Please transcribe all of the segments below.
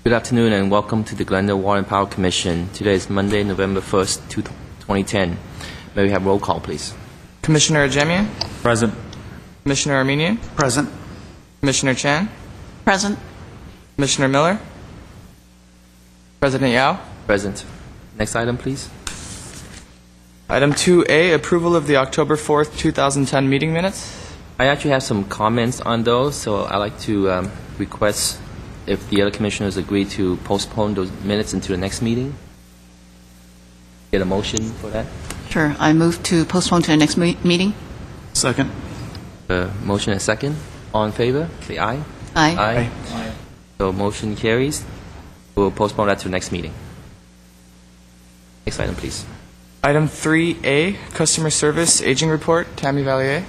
Good afternoon and welcome to the Glendale Water and Power Commission. Today is Monday, November 1st, 2010. May we have roll call, please? Commissioner Ajemian? Present. Commissioner Armenian? Present. Commissioner Chan? Present. Commissioner Miller? President Yao? Present. Next item, please. Item 2A, approval of the October 4th, 2010 meeting minutes. I actually have some comments on those, so I'd like to request if the other commissioners agree to postpone those minutes into the next meeting. Get a motion for that? Sure. I move to postpone to the next meeting. Second. Motion and second. All in favor? Say aye. Aye. Aye. So motion carries. We'll postpone that to the next meeting. Next item, please. Item 3A, customer service aging report. Tammy Valier.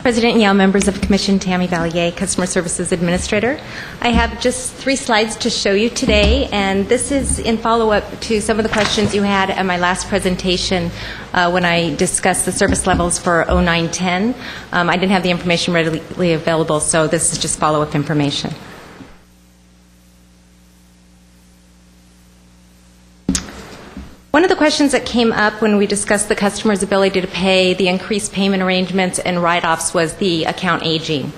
President Yao, members of the Commission, Tammy Valier, Customer Services Administrator. I have just 3 slides to show you today, and this is in follow-up to some of the questions you had at my last presentation when I discussed the service levels for 0910. I didn't have the information readily available, so this is just follow-up information. One of the questions that came up when we discussed the customer's ability to pay, the increased payment arrangements and write-offs was the account aging.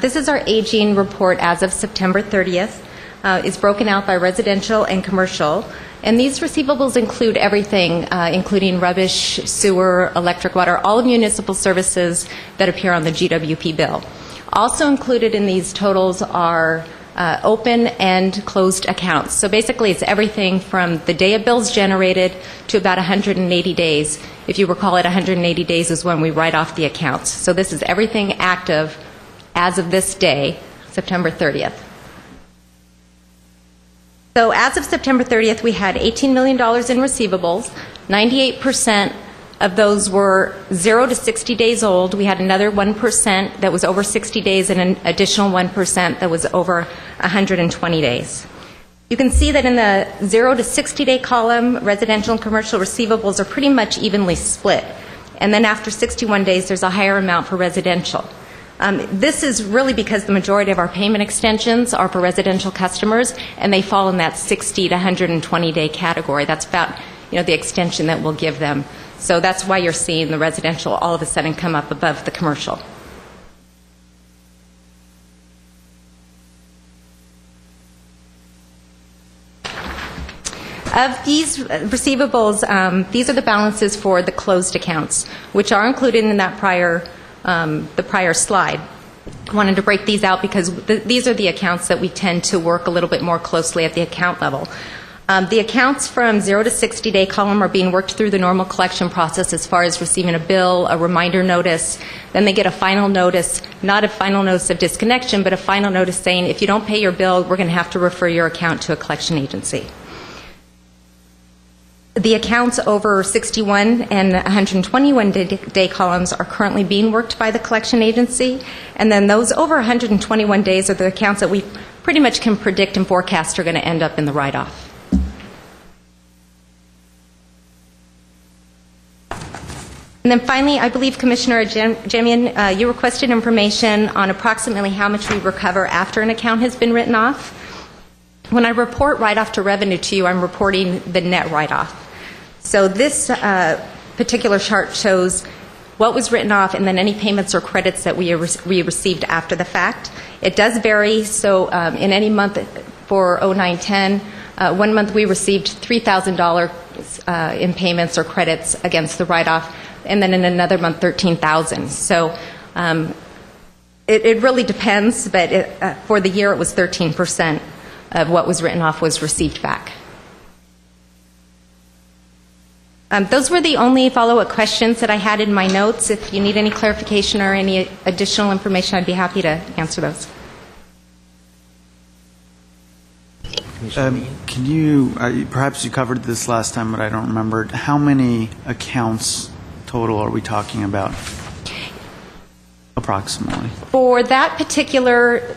This is our aging report as of September 30th. It's broken out by residential and commercial. And these receivables include everything, including rubbish, sewer, electric, water, all municipal services that appear on the GWP bill. Also included in these totals are open and closed accounts. So basically it's everything from the day a bill's generated to about 180 days. If you recall it, 180 days is when we write off the accounts. So this is everything active as of this day, September 30th. So as of September 30th, we had $18 million in receivables. 98% of those were 0 to 60 days old. We had another 1% that was over 60 days and an additional 1% that was over 120 days. You can see that in the 0 to 60 day column, residential and commercial receivables are pretty much evenly split. And then after 61 days, there's a higher amount for residential. This is really because the majority of our payment extensions are for residential customers, and they fall in that 60 to 120 day category. That's about the extension that we'll give them. So that's why you're seeing the residential all of a sudden come up above the commercial. Of these receivables, these are the balances for the closed accounts, which are included in that the prior slide. I wanted to break these out because these are the accounts that we tend to work a little bit more closely at the account level. The accounts from 0 to 60 day column are being worked through the normal collection process as far as receiving a bill, a reminder notice. Then they get a final notice, not a final notice of disconnection, but a final notice saying if you don't pay your bill, we're going to have to refer your account to a collection agency. The accounts over 61 and 121 day columns are currently being worked by the collection agency. And then those over 121 days are the accounts that we pretty much can predict and forecast are going to end up in the write-off. And then finally, I believe Commissioner Ajemian, you requested information on approximately how much we recover after an account has been written off. When I report write-off to revenue to you, I'm reporting the net write-off. So this particular chart shows what was written off and then any payments or credits that we received after the fact. It does vary, so in any month for 0910, one month we received $3,000 in payments or credits against the write-off, and then in another month $13,000. So it really depends, but for the year it was 13% of what was written off was received back. Those were the only follow-up questions that I had in my notes. If you need any clarification or any additional information, I'd be happy to answer those. Can you, perhaps you covered this last time, but I don't remember, how many accounts total are we talking about, approximately? For that particular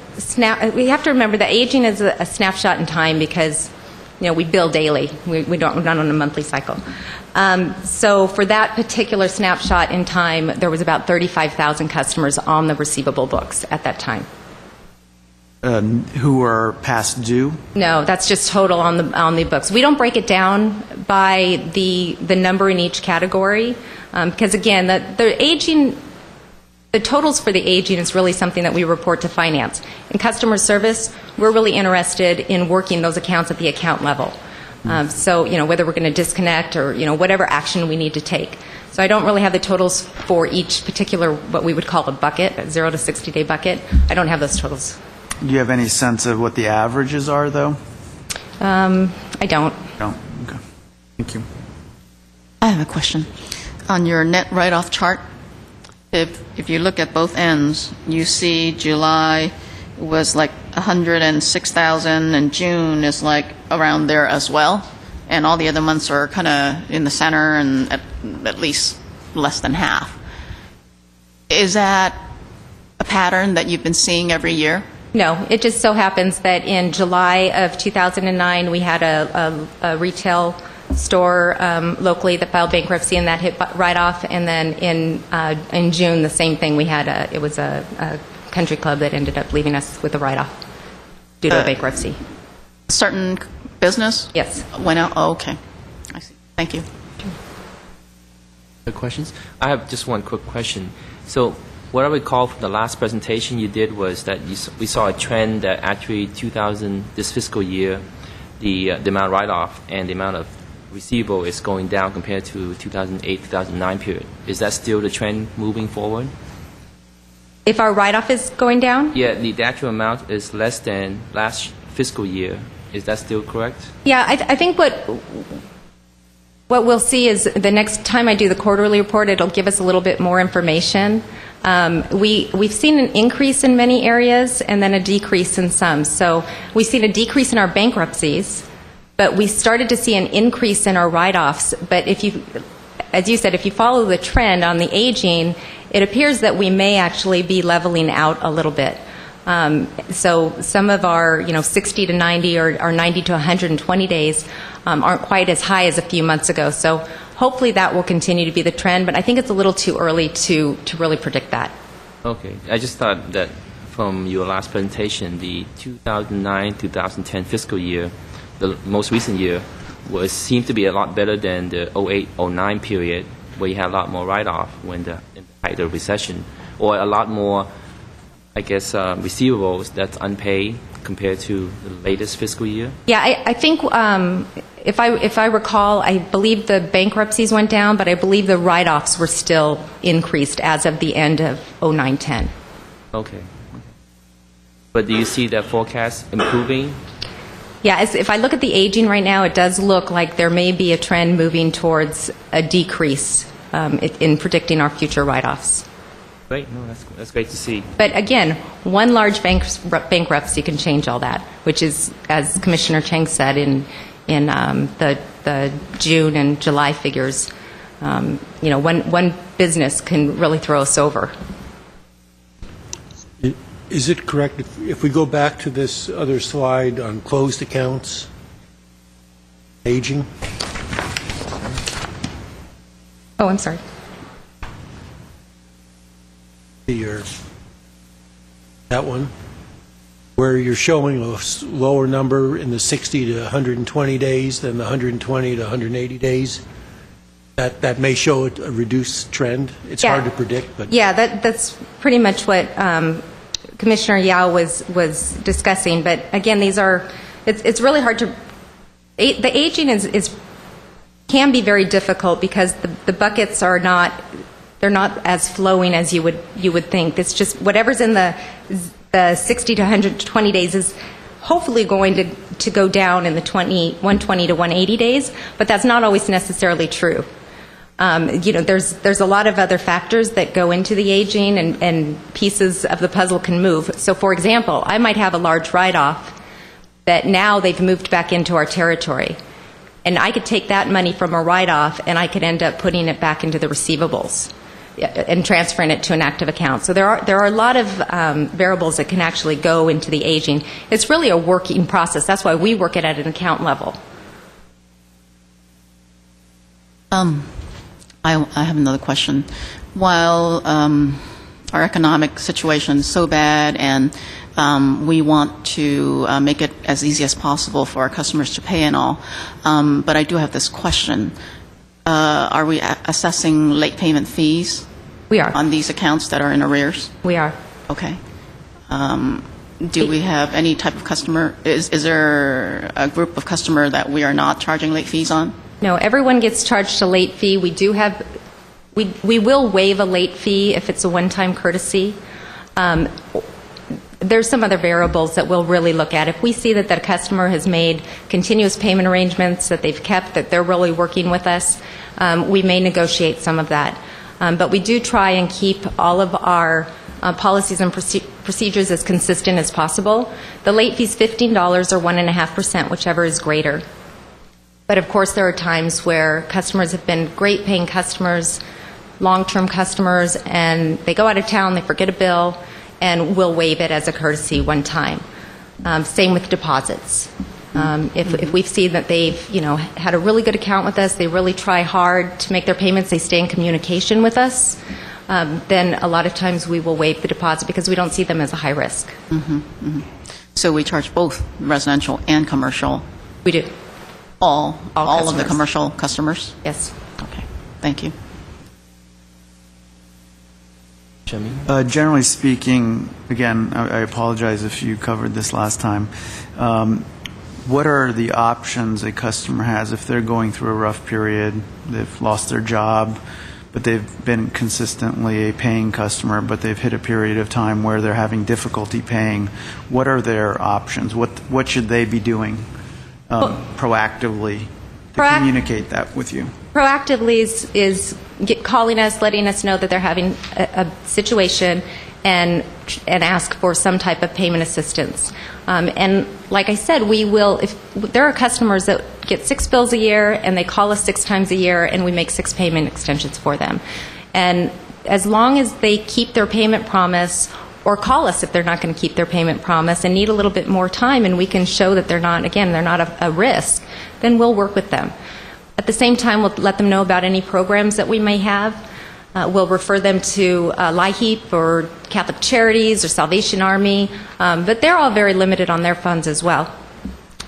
we have to remember that aging is a snapshot in time because we bill daily. We're not on a monthly cycle. So for that particular snapshot in time, there was about 35,000 customers on the receivable books at that time. Who are past due? No, that's just total on the books. We don't break it down by the number in each category because, again, the totals for the aging is really something that we report to finance. In customer service, we're really interested in working those accounts at the account level. So, whether we're going to disconnect or, whatever action we need to take. So I don't really have the totals for each particular, what we would call a bucket, a 0 to 60-day bucket. I don't have those totals. Do you have any sense of what the averages are, though? I don't. No. Okay. Thank you. I have a question. On your net write-off chart, if you look at both ends, you see July was like 106,000 and June is like around there as well, and all the other months are kind of in the center and at least less than half. Is that a pattern that you've been seeing every year? No, it just so happens that in July of 2009, we had a retail store locally that filed bankruptcy, and that hit write-off. And then in June, the same thing. We had it was a country club that ended up leaving us with a write-off due to a bankruptcy. Certain business? Yes. Went out? Oh, okay. I see. Thank you. Other questions? I have just one quick question. So what I recall from the last presentation you did was that we saw a trend that actually this fiscal year, the amount of write-off and the amount of receivable is going down compared to 2008-2009 period. Is that still the trend moving forward? If our write-off is going down? Yeah, the actual amount is less than last fiscal year. Is that still correct? Yeah, I think what we'll see is the next time I do the quarterly report, it'll give us a little bit more information. We've seen an increase in many areas and then a decrease in some. So we've seen a decrease in our bankruptcies, but we started to see an increase in our write-offs. But as you said, if you follow the trend on the aging, it appears that we may actually be leveling out a little bit. So some of our 60 to 90 or 90 to 120 days aren't quite as high as a few months ago. So hopefully that will continue to be the trend, but I think it's a little too early to really predict that. Okay. I just thought that from your last presentation, the 2009-2010 fiscal year, the most recent year, seemed to be a lot better than the 08-09 period, where you had a lot more write-off in the height of recession, or a lot more, I guess, receivables that's unpaid compared to the latest fiscal year? Yeah, I think if I recall, I believe the bankruptcies went down, but I believe the write-offs were still increased as of the end of 09-10. Okay. But do you see that forecast improving? Yeah, if I look at the aging right now, it does look like there may be a trend moving towards a decrease in predicting our future write-offs. Great. No, that's great to see. But again, one large bankruptcy can change all that, which is, as Commissioner Cheng said in the June and July figures, one business can really throw us over. Is it correct if we go back to this other slide on closed accounts, aging? Oh, I'm sorry. That one, where you're showing a lower number in the 60 to 120 days than the 120 to 180 days, that may show a reduced trend. It's hard to predict, but yeah, that's pretty much what Commissioner Yao was discussing. But again, it's really hard to. The aging can be very difficult because the buckets are not. They're not as flowing as you would think. It's just whatever's in the 60 to 120 days is hopefully going to go down in the 120 to 180 days, but that's not always necessarily true. There's a lot of other factors that go into the aging, and pieces of the puzzle can move. So, for example, I might have a large write-off that now they've moved back into our territory, and I could take that money from a write-off and I could end up putting it back into the receivables and transferring it to an active account. So there are a lot of variables that can actually go into the aging. It's really a working process. That's why we work it at an account level. I have another question. While our economic situation is so bad and we want to make it as easy as possible for our customers to pay and all, but I do have this question. Are we assessing late payment fees? We are. On these accounts that are in arrears? We are. Okay. Do we have any type of customer? Is there a group of customer that we are not charging late fees on? No, everyone gets charged a late fee. We do have, we will waive a late fee if it's a one-time courtesy. There's some other variables that we'll really look at. If we see that the customer has made continuous payment arrangements that they've kept, that they're really working with us, we may negotiate some of that. But we do try and keep all of our policies and procedures as consistent as possible. The late fee is $15 or 1.5%, whichever is greater. But of course, there are times where customers have been great paying customers, long-term customers, and they go out of town, they forget a bill, and we'll waive it as a courtesy one time. Same with deposits. If we've seen that they've, had a really good account with us, they really try hard to make their payments, they stay in communication with us, then a lot of times we will waive the deposit because we don't see them as a high risk. So we charge both residential and commercial? We do. All of the customers. commercial customers? Yes. Okay, thank you. Generally speaking, again, I apologize if you covered this last time. What are the options a customer has if they're going through a rough period, they've lost their job, but they've been consistently a paying customer, but they've hit a period of time where they're having difficulty paying? What are their options? What should they be doing proactively to communicate that with you? Proactively is calling us, letting us know that they're having a situation and ask for some type of payment assistance. And like I said, we will, if there are customers that get 6 bills a year and they call us 6 times a year and we make 6 payment extensions for them. And as long as they keep their payment promise or call us if they're not going to keep their payment promise and need a little bit more time and we can show that they're not a risk, then we'll work with them. At the same time, we'll let them know about any programs that we may have. We'll refer them to LIHEAP or Catholic Charities or Salvation Army, but they're all very limited on their funds as well.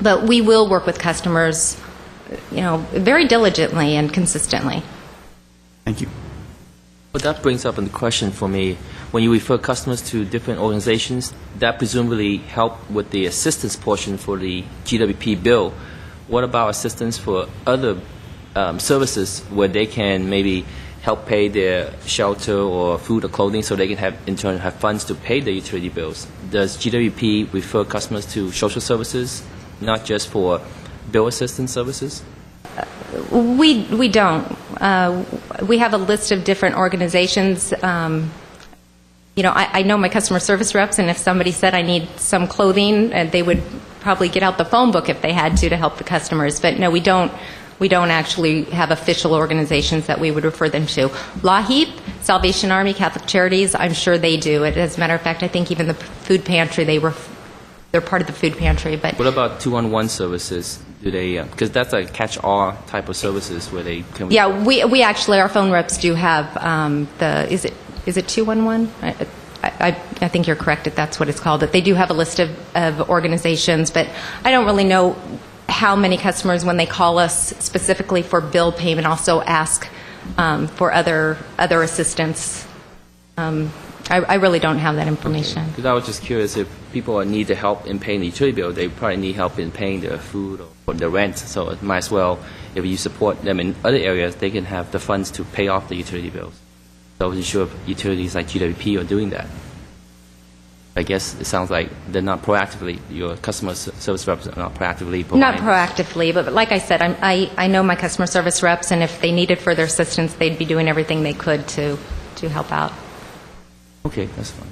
But we will work with customers, very diligently and consistently. Thank you. Well, that brings up a question for me. When you refer customers to different organizations, that presumably help with the assistance portion for the GWP bill. What about assistance for other services where they can maybe help pay their shelter or food or clothing so they can in turn have funds to pay their utility bills? Does GWP refer customers to social services, not just for bill assistance services? We don't. We have a list of different organizations. I know my customer service reps, and if somebody said I need some clothing, they would probably get out the phone book if they had to help the customers. But no, we don't actually have official organizations that we would refer them to. LIHEAP, Salvation Army, Catholic Charities, I'm sure they do it. As a matter of fact, I think even the food pantry, they're part of the food pantry. But what about 211 services? Do they? Because that's a catch-all type of services where they can. Yeah, we actually, our phone reps do have is it 211? I think you're correct that that's what it's called. That they do have a list of organizations, but I don't really know how many customers, when they call us specifically for bill payment, also ask for other assistance. I really don't have that information. Because I was just curious, if people need the help in paying the utility bill, they probably need help in paying their food or the rent. So it might as well, if you support them in other areas, they can have the funds to pay off the utility bills. So I wasn't sure if utilities like GWP are doing that. I guess it sounds like they're not proactively, your customer service reps are not proactively providing. Not proactively, but like I said, I know my customer service reps, and if they needed further assistance, they'd be doing everything they could to help out. Okay, that's fine.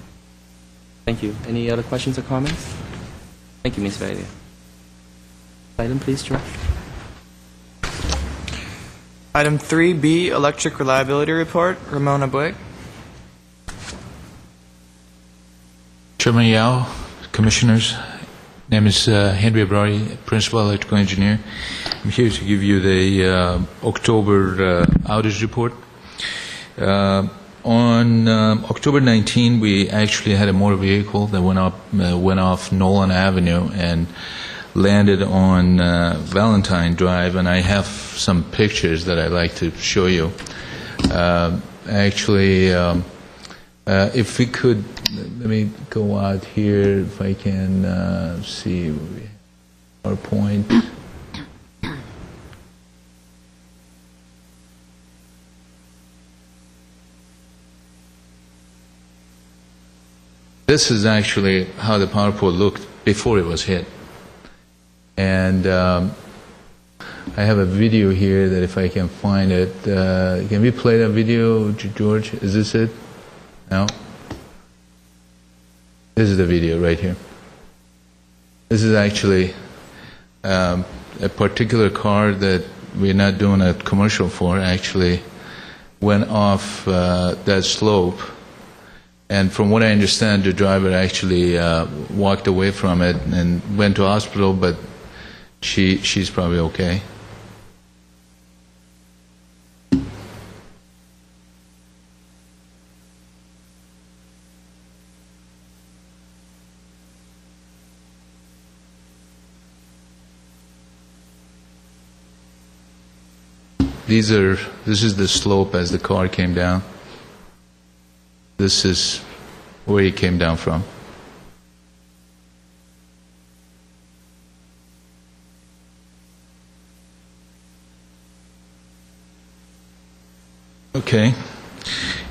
Thank you. Any other questions or comments? Thank you, Ms. Valia. Item, please, George. Item 3B, Electric Reliability Report. Ramona Blake. Chairman Yao, Commissioners, name is Henry Abrari, Principal Electrical Engineer. I'm here to give you the October outage report. On October 19, we actually had a motor vehicle that went off Nolan Avenue and landed on Valentine Drive, and I have some pictures that I'd like to show you. If we could, let me go out here, if I can see our point. This is actually how the power pole looked before it was hit. And I have a video here that if I can find it, can we play that video, George? Is this it? No? This is the video right here. This is actually a particular car that we're not doing a commercial for, actually went off that slope. And from what I understand, the driver actually walked away from it and went to hospital, but she's probably okay. This is the slope as the car came down. This is where he came down from. Okay.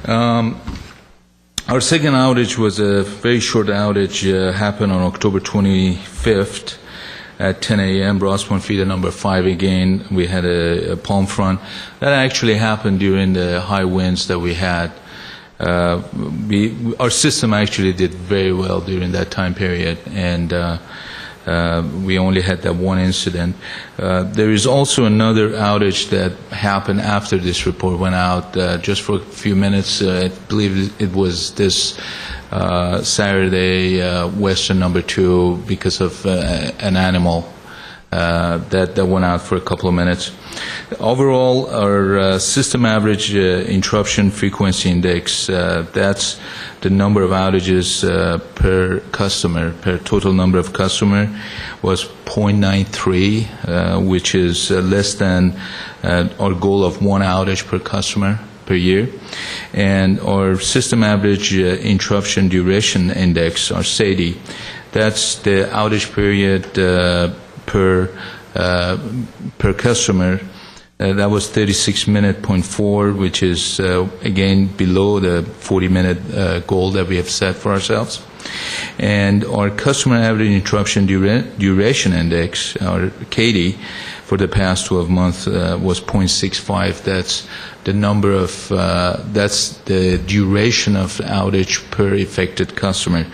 Our second outage was a very short outage, happened on October 25th at 10 a.m. Rossmont feeder number 5 again. We had a palm front. That actually happened during the high winds that we had. Our system actually did very well during that time period, and we only had that one incident. There is also another outage that happened after this report went out, just for a few minutes. I believe it was this Saturday, Western number 2, because of an animal that went out for a couple of minutes. Overall, our system average interruption frequency index, that's the number of outages per customer, per total number of customer, was 0.93, which is less than our goal of 1 outage per customer per year. And our system average interruption duration index, or SAIDI, that's the outage period per customer. That was 36.4, which is again below the 40-minute goal that we have set for ourselves. And our customer average interruption duration index, or CADI, for the past 12 months was 0.65. That's the number of that's the duration of outage per affected customer.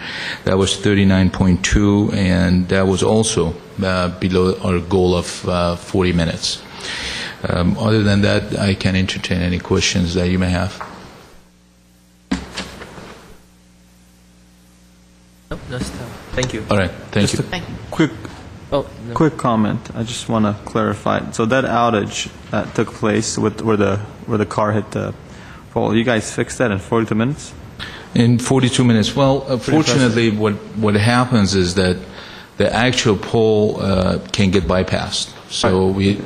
That was 39.2, and that was also below our goal of 40 minutes. Other than that, I can entertain any questions that you may have. Nope, that's thank you. All right, thank you. Quick comment. I just want to clarify. So that outage that took place where the car hit the pole, you guys fixed that in 42 minutes? In 42 minutes. Well, fortunately, what happens is that the actual pole can get bypassed. So we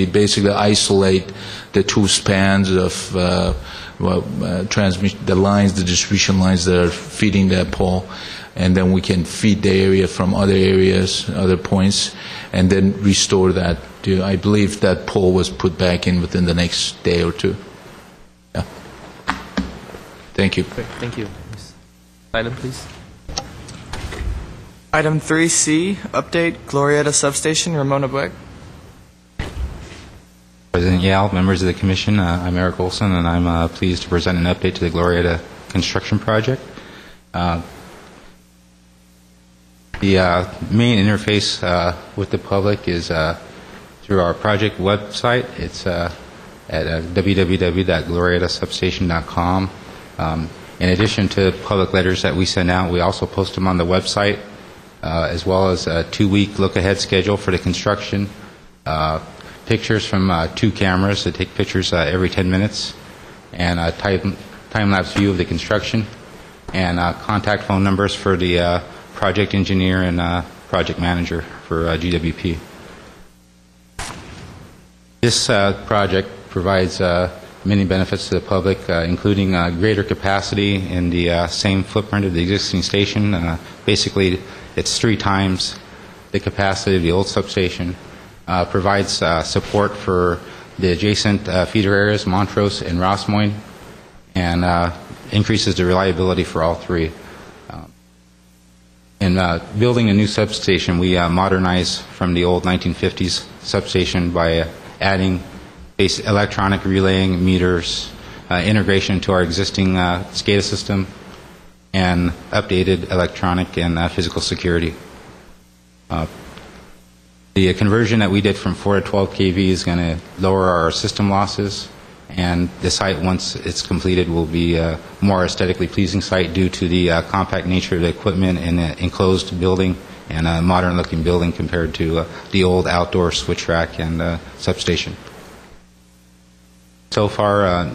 basically isolate the 2 spans of transmission, the lines, the distribution lines that are feeding that pole, and then we can feed the area from other areas, other points, and then restore that. I believe that pole was put back in within the next day or 2. Yeah. Thank you. Great, thank you. Item, please. Item 3C, update Glorieta Substation, Ramona Bueg. President Yao, members of the Commission, I'm Eric Olson, and I'm pleased to present an update to the Glorieta construction project. The main interface with the public is through our project website. It's at www.glorietasubstation.com. In addition to public letters that we send out, we also post them on the website. as well as a 2-week look-ahead schedule for the construction, pictures from 2 cameras that take pictures every 10 minutes, and a time-lapse view of the construction, and contact phone numbers for the project engineer and project manager for GWP. This project provides many benefits to the public, including greater capacity in the same footprint of the existing station. Basically, it's 3 times the capacity of the old substation. Provides support for the adjacent feeder areas, Montrose and Rossmoyne, and increases the reliability for all 3. In building a new substation, we modernize from the old 1950s substation by adding basic electronic relaying meters, integration to our existing SCADA system, and updated electronic and physical security. The conversion that we did from 4 to 12 kV is going to lower our system losses, and the site, once it's completed, will be a more aesthetically pleasing site due to the compact nature of the equipment in an enclosed building and a modern-looking building compared to the old outdoor switch track and substation. So far,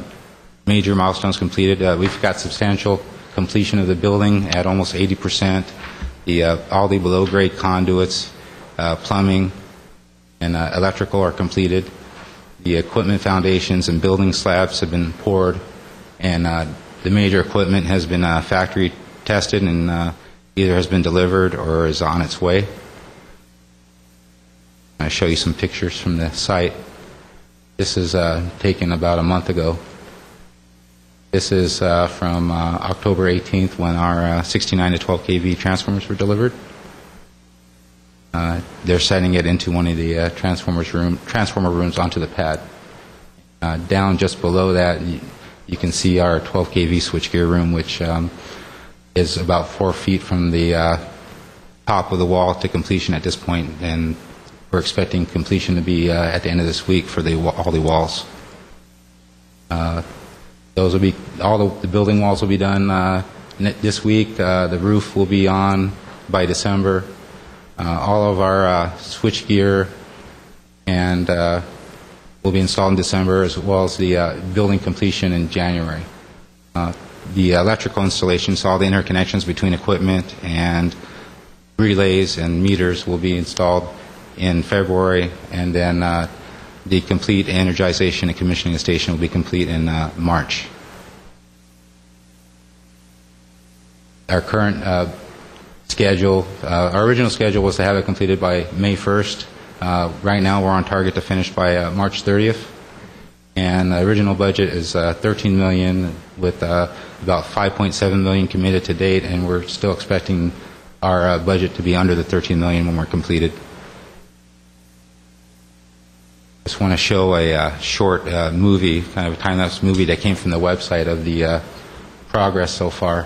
major milestones completed. We've got substantial completion of the building at almost 80%. All the below-grade conduits, plumbing, and electrical are completed. The equipment foundations and building slabs have been poured, and the major equipment has been factory tested and either has been delivered or is on its way. I'll show you some pictures from the site. This is taken about a month ago. This is from October 18th when our 69 to 12 kV transformers were delivered. They're setting it into one of the transformer rooms onto the pad. Down just below that, you can see our 12 kV switchgear room, which is about 4 feet from the top of the wall to completion at this point, and we're expecting completion to be at the end of this week for all the walls. Those will be the building walls will be done this week. The roof will be on by December. All of our switchgear and will be installed in December, as well as the building completion in January. The electrical installations, all the interconnections between equipment and relays and meters will be installed in February, and then the complete energization and commissioning of the station will be complete in March. Our current schedule, our original schedule was to have it completed by May 1st. Right now we're on target to finish by March 30th. And the original budget is $13 million with about $5.7 million committed to date, and we're still expecting our budget to be under the $13 million when we're completed. Just want to show a short movie, kind of a time-lapse movie that came from the website of the progress so far.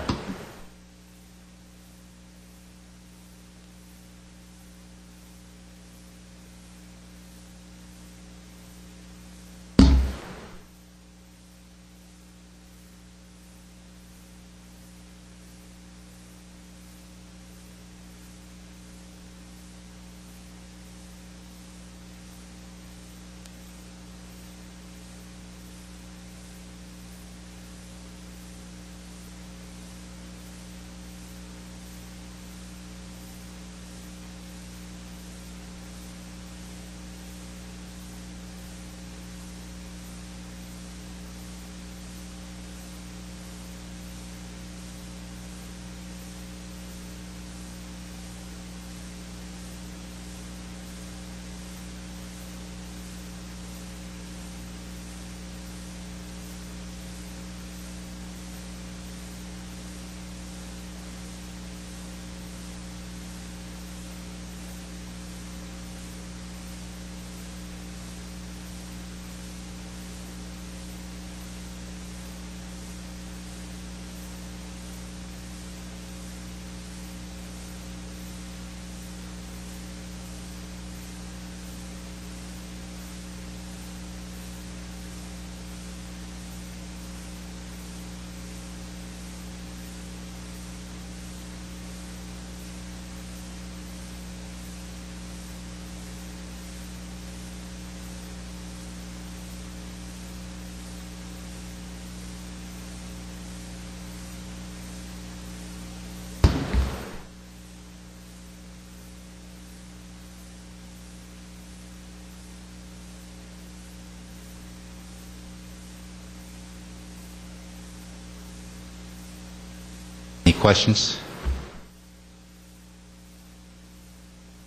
Any questions?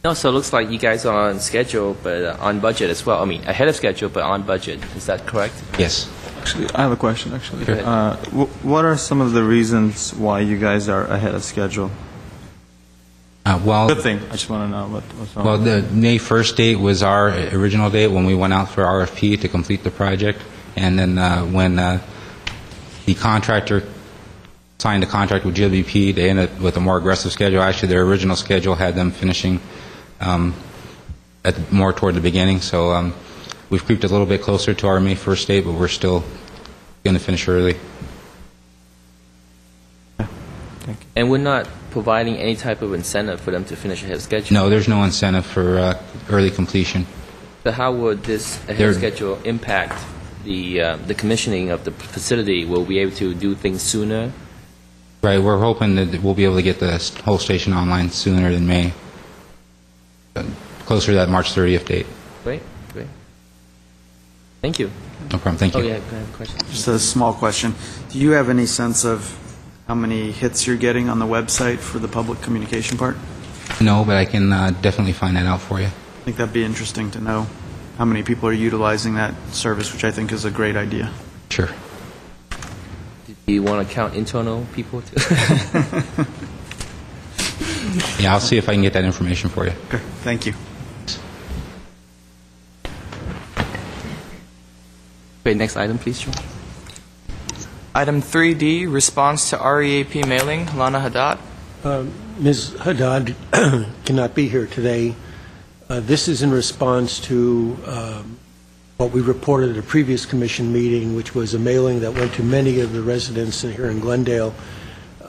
No, so it looks like you guys are on schedule, but on budget as well. I mean, ahead of schedule, but on budget. Is that correct? Yes. Actually, I have a question, actually. Go ahead. What are some of the reasons why you guys are ahead of schedule? Well, Good thing. I just want to know what's wrong. well, the May 1st date was our original date when we went out for RFP to complete the project, and then when the contractor signed a contract with GWP, they ended with a more aggressive schedule. Actually, their original schedule had them finishing more toward the beginning, so we've creeped a little bit closer to our May 1st date, but we're still going to finish early. And we're not providing any type of incentive for them to finish ahead of schedule. No, there's no incentive for early completion. So how would this ahead of schedule impact the commissioning of the facility? Will we be able to do things sooner? Right, we're hoping that we'll be able to get the whole station online sooner than May, closer to that March 30th date. Great, great. Thank you. No problem, thank you. Oh, yeah, go ahead, question. Just a small question. Do you have any sense of how many hits you're getting on the website for the public communication part? No, but I can definitely find that out for you. I think that'd be interesting to know how many people are utilizing that service, which I think is a great idea. Sure. Do you want to count internal people too? Yeah, I'll see if I can get that information for you. Okay, thank you. Great, next item, please, Joe. Item 3D, response to REAP mailing. Lana Haddad. Ms. Haddad cannot be here today. This is in response to what we reported at a previous commission meeting, which was a mailing that went to many of the residents here in Glendale,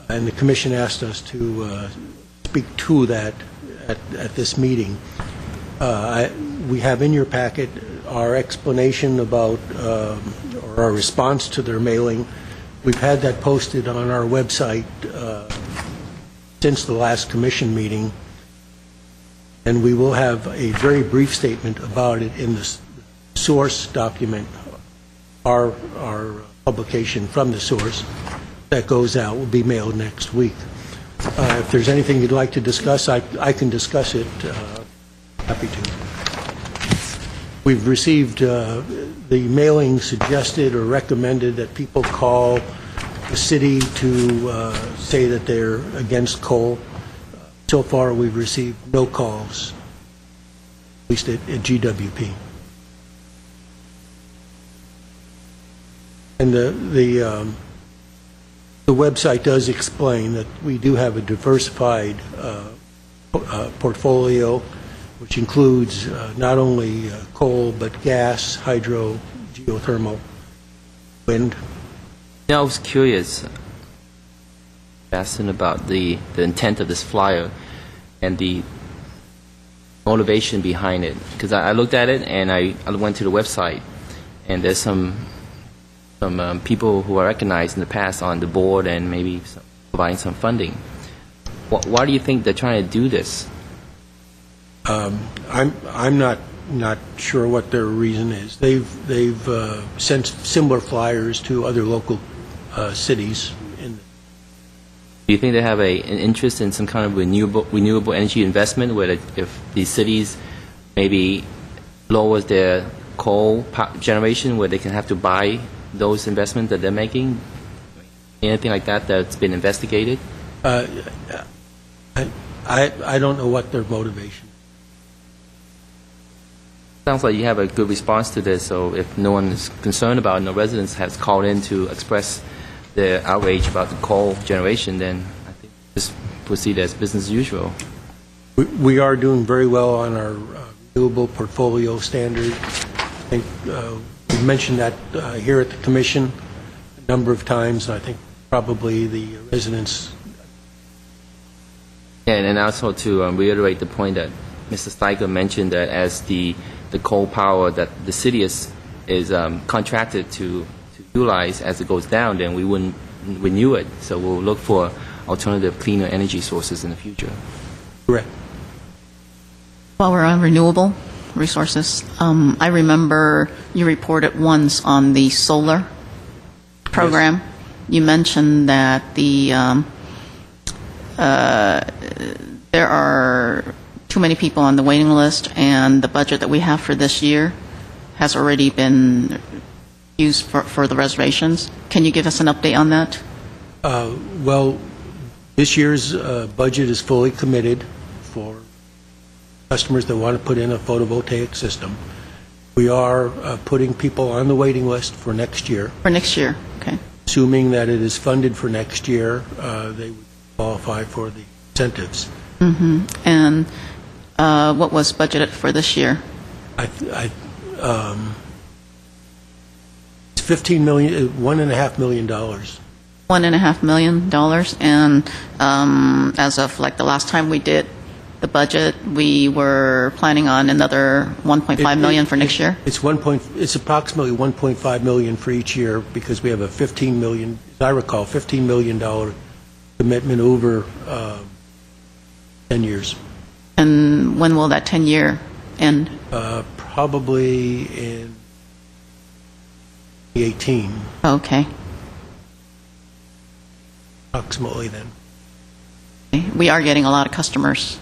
and the commission asked us to speak to that at this meeting. We have in your packet our explanation about, or our response to their mailing. We've had that posted on our website since the last commission meeting, and we will have a very brief statement about it in the source document, our publication from the source that goes out will be mailed next week. If there's anything you'd like to discuss, I can discuss it. Happy to. We've received the mailing suggested or recommended that people call the city to say that they're against coal. So far, we've received no calls, at least at GWP. And the website does explain that we do have a diversified portfolio, which includes not only coal, but gas, hydro, geothermal, wind. Now, I was curious, asking about the intent of this flyer and the motivation behind it. Because I looked at it and I went to the website, and there's some people who are recognized in the past on the board and maybe providing some funding. Why do you think they're trying to do this? I'm not sure what their reason is. They've sent similar flyers to other local cities. Do you think they have an interest in some kind of renewable energy investment, where if the cities maybe lowers their coal generation, where they can have to buy those investments that they're making? Anything like that that's been investigated? I don't know what their motivation. Sounds like you have a good response to this. So if no one is concerned about it, no residents has called in to express their outrage about the coal generation, then I think just proceed as business as usual. We are doing very well on our renewable portfolio standard. I think we mentioned that here at the commission a number of times. I think probably the residents. Yeah, and also to reiterate the point that Mr. Steiger mentioned, that as the coal power that the city is contracted to utilize, as it goes down, then we wouldn't renew it. So we'll look for alternative, cleaner energy sources in the future. Correct. While we're on renewable resources, I remember you reported once on the solar program. Yes. You mentioned that the there are too many people on the waiting list, and the budget that we have for this year has already been used for the reservations. Can you give us an update on that? Well, this year's budget is fully committed for customers that want to put in a photovoltaic system. We are putting people on the waiting list for next year. For next year, okay. Assuming that it is funded for next year, they would qualify for the incentives. Mm-hmm. And what was budgeted for this year? It's $1.5 million. $1.5 million, and as of like the last time we did the budget, we were planning on another $1.5 million for next year. It's approximately $1.5 million for each year because we have a $15 million, as I recall, $15 million commitment over 10 years. And when will that 10-year end? Probably in 2018. Okay. Approximately then. We are getting a lot of customers.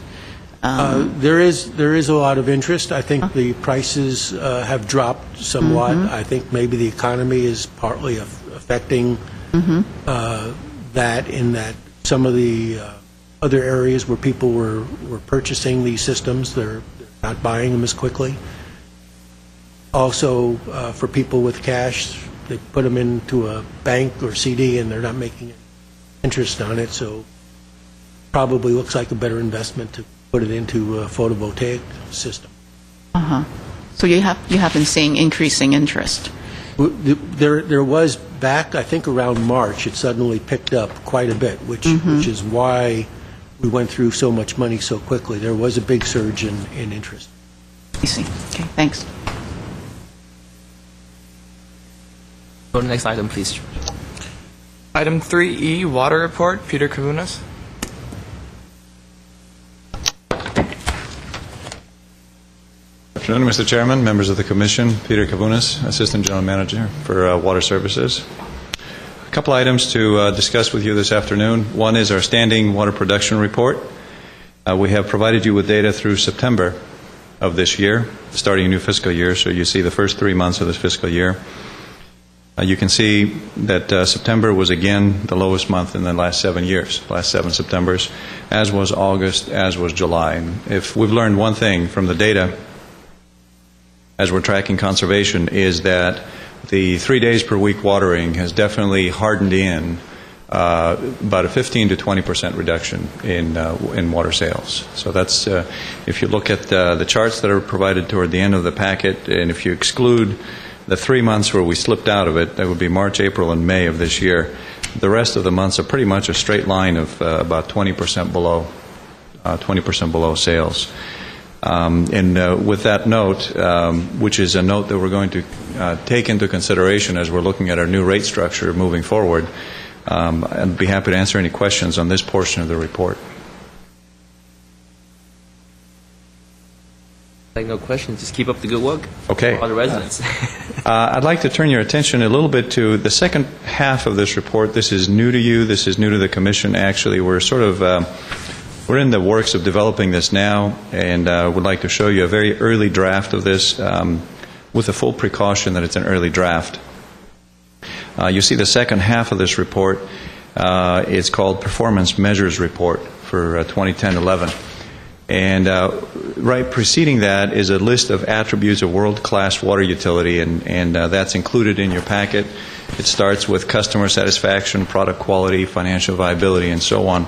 There is a lot of interest. I think the prices have dropped somewhat. Mm-hmm. I think maybe the economy is partly affecting that, in that some of the other areas where people were purchasing these systems, they're not buying them as quickly. Also, for people with cash, they put them into a bank or CD and they're not making interest on it, so probably looks like a better investment to put it into a photovoltaic system. So you have been seeing increasing interest. There was back, I think, around March. It suddenly picked up quite a bit, which is why we went through so much money so quickly. There was a big surge in interest. I see. Okay, thanks. Go to the next item, please. Item 3E, water report. Peter Kavunas. Good afternoon, Mr. Chairman, members of the Commission. Peter Kavunas, Assistant General Manager for Water Services. A couple items to discuss with you this afternoon. One is our standing water production report. We have provided you with data through September of this year, starting a new fiscal year, so you see the first 3 months of this fiscal year. You can see that September was again the lowest month in the last 7 years, last 7 Septembers, as was August, as was July. And if we've learned one thing from the data as we're tracking conservation, is that the 3 days per week watering has definitely hardened in about a 15 to 20% reduction in water sales. So that's, if you look at the charts that are provided toward the end of the packet, and if you exclude the 3 months where we slipped out of it, that would be March, April, and May of this year, the rest of the months are pretty much a straight line of about 20% below sales. And with that note, which is a note that we're going to take into consideration as we're looking at our new rate structure moving forward, I'd be happy to answer any questions on this portion of the report. Like no questions, just keep up the good work. Okay. For all the residents. I'd like to turn your attention a little bit to the second half of this report. This is new to you. This is new to the Commission. Actually, we're sort of we're in the works of developing this now, and would like to show you a very early draft of this, with the full precaution that it's an early draft. You see the second half of this report. It's called Performance Measures Report for 2010-11. And right preceding that is a list of attributes of world-class water utility, and that's included in your packet. It starts with customer satisfaction, product quality, financial viability, and so on.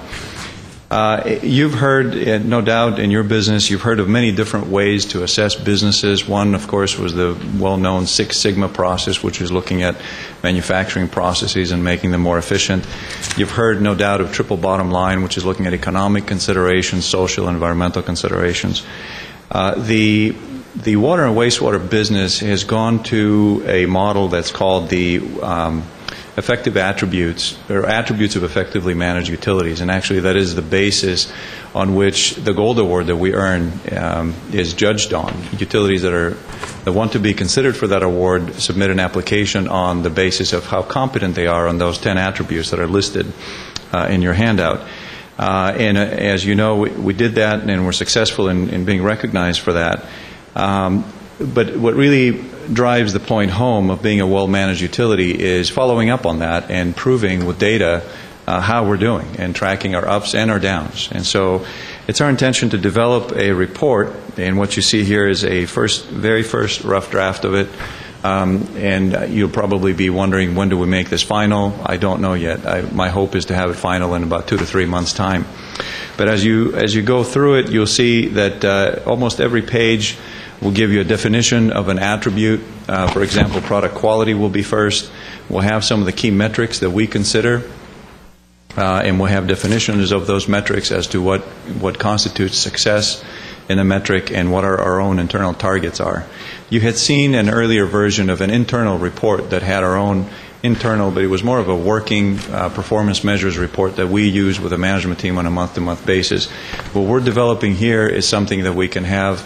You've heard, no doubt, in your business, you've heard of many different ways to assess businesses. One, of course, was the well-known Six Sigma process, which is looking at manufacturing processes and making them more efficient. You've heard, no doubt, of triple bottom line, which is looking at economic considerations, social, environmental considerations. The water and wastewater business has gone to a model that's called the effective attributes, or attributes of effectively managed utilities, and actually that is the basis on which the gold award that we earn is judged on. Utilities that want to be considered for that award submit an application on the basis of how competent they are on those 10 attributes that are listed in your handout. And as you know, we did that and we're successful in being recognized for that. But what really drives the point home of being a well-managed utility is following up on that and proving with data how we're doing and tracking our ups and our downs. And so it's our intention to develop a report, and what you see here is a very first rough draft of it. And you'll probably be wondering, when do we make this final? I don't know yet. My hope is to have it final in about 2 to 3 months' time. But as you go through it, you'll see that almost every page will give you a definition of an attribute. For example, product quality will be first. We'll have some of the key metrics that we consider, and we'll have definitions of those metrics as to what constitutes success in a metric and what our own internal targets are. You had seen an earlier version of an internal report that had our own internal, but it was more of a working performance measures report that we use with the management team on a month-to-month basis. What we're developing here is something that we can have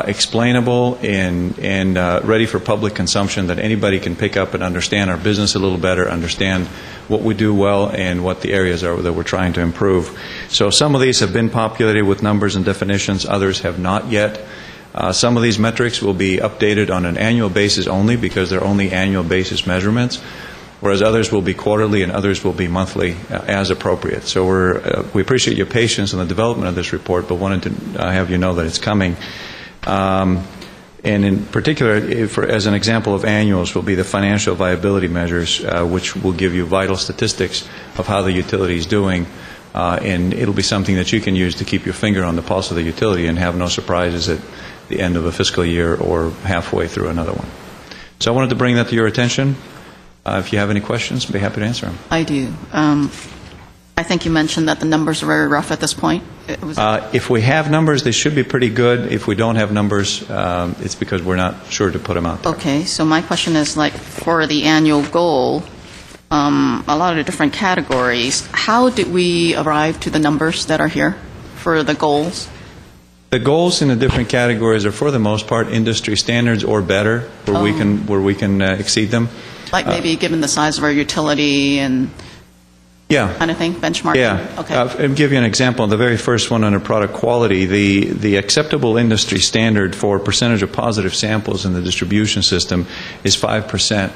explainable and ready for public consumption, that anybody can pick up and understand our business a little better, understand what we do well and what the areas are that we're trying to improve. So some of these have been populated with numbers and definitions, others have not yet. Some of these metrics will be updated on an annual basis only, because they're only annual basis measurements, whereas others will be quarterly and others will be monthly as appropriate. So we appreciate your patience in the development of this report, but wanted to have you know that it's coming. And in particular, as an example of annuals, will be the financial viability measures, which will give you vital statistics of how the utility is doing. And it'll be something that you can use to keep your finger on the pulse of the utility and have no surprises at the end of a fiscal year or halfway through another one. So I wanted to bring that to your attention. If you have any questions, I'd be happy to answer them. I do. I think you mentioned that the numbers are very rough at this point. If we have numbers, they should be pretty good. If we don't have numbers, it's because we're not sure to put them out there. Okay, so my question is, like, for the annual goal, a lot of the different categories, how did we arrive to the numbers that are here for the goals? The goals in the different categories are, for the most part, industry standards or better, where we can exceed them. Like maybe given the size of our utility and kind of thing, benchmarking? Yeah. Okay. I'll give you an example. The very first one under product quality, the acceptable industry standard for percentage of positive samples in the distribution system is 5%.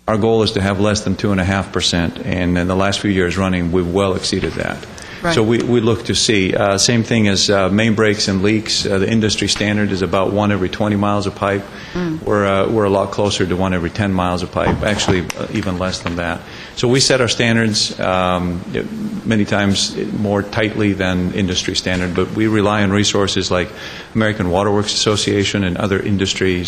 Our goal is to have less than 2.5%, and in the last few years running, we've well exceeded that. Right. So we look to see. Same thing as main breaks and leaks. The industry standard is about 1 every 20 miles of pipe. We're a lot closer to 1 every 10 miles of pipe, actually even less than that. So we set our standards many times more tightly than industry standard, but we rely on resources like American Water Works Association and other industry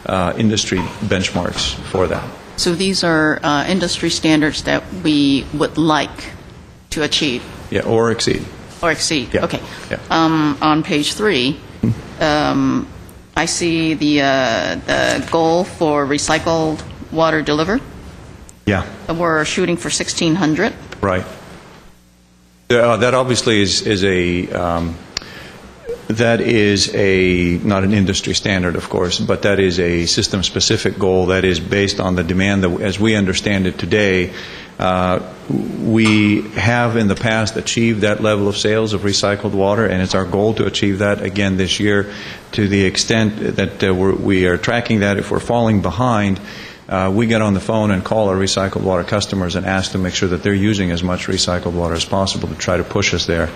benchmarks for that. So these are industry standards that we would like to achieve? Yeah, or exceed. Or exceed, yeah. Okay. Yeah. On page 3, I see the goal for recycled water delivered. Yeah. We're shooting for 1,600. Right. That obviously is not an industry standard, of course, but that is a system-specific goal that is based on the demand that, as we understand it today, we have in the past achieved that level of sales of recycled water, and it's our goal to achieve that again this year. To the extent that we are tracking that, if we're falling behind, we get on the phone and call our recycled water customers and ask to make sure that they're using as much recycled water as possible to try to push us there.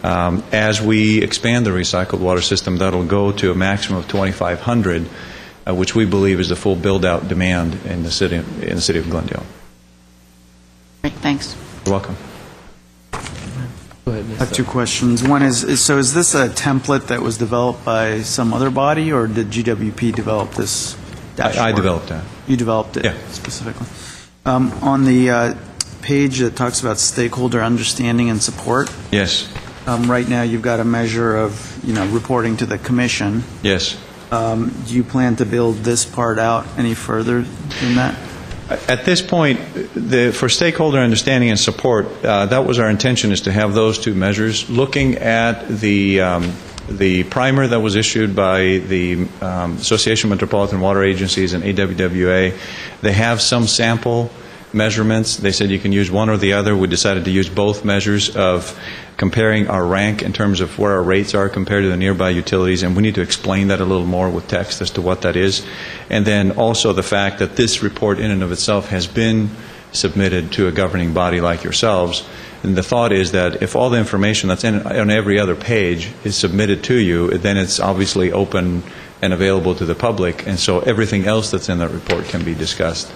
As we expand the recycled water system, that'll go to a maximum of 2,500, which we believe is the full build-out demand in the city of Glendale. Great, thanks. You're welcome. Go ahead, I have 2 questions. One is this a template that was developed by some other body, or did GWP develop this dashboard? I developed that. You developed it, yeah, specifically. On the page that talks about stakeholder understanding and support. Yes. Right now, you've got a measure of reporting to the commission. Yes. Do you plan to build this part out any further than that? At this point, for stakeholder understanding and support, that was our intention, is to have those 2 measures. Looking at the primer that was issued by the Association of Metropolitan Water Agencies and AWWA, they have some sample measurements. They said you can use one or the other. We decided to use both measures of comparing our rank in terms of where our rates are compared to the nearby utilities, and we need to explain that a little more with text as to what that is. And then also the fact that this report in and of itself has been submitted to a governing body like yourselves. And the thought is that if all the information that's on every other page is submitted to you, then it's obviously open and available to the public, and so everything else that's in that report can be discussed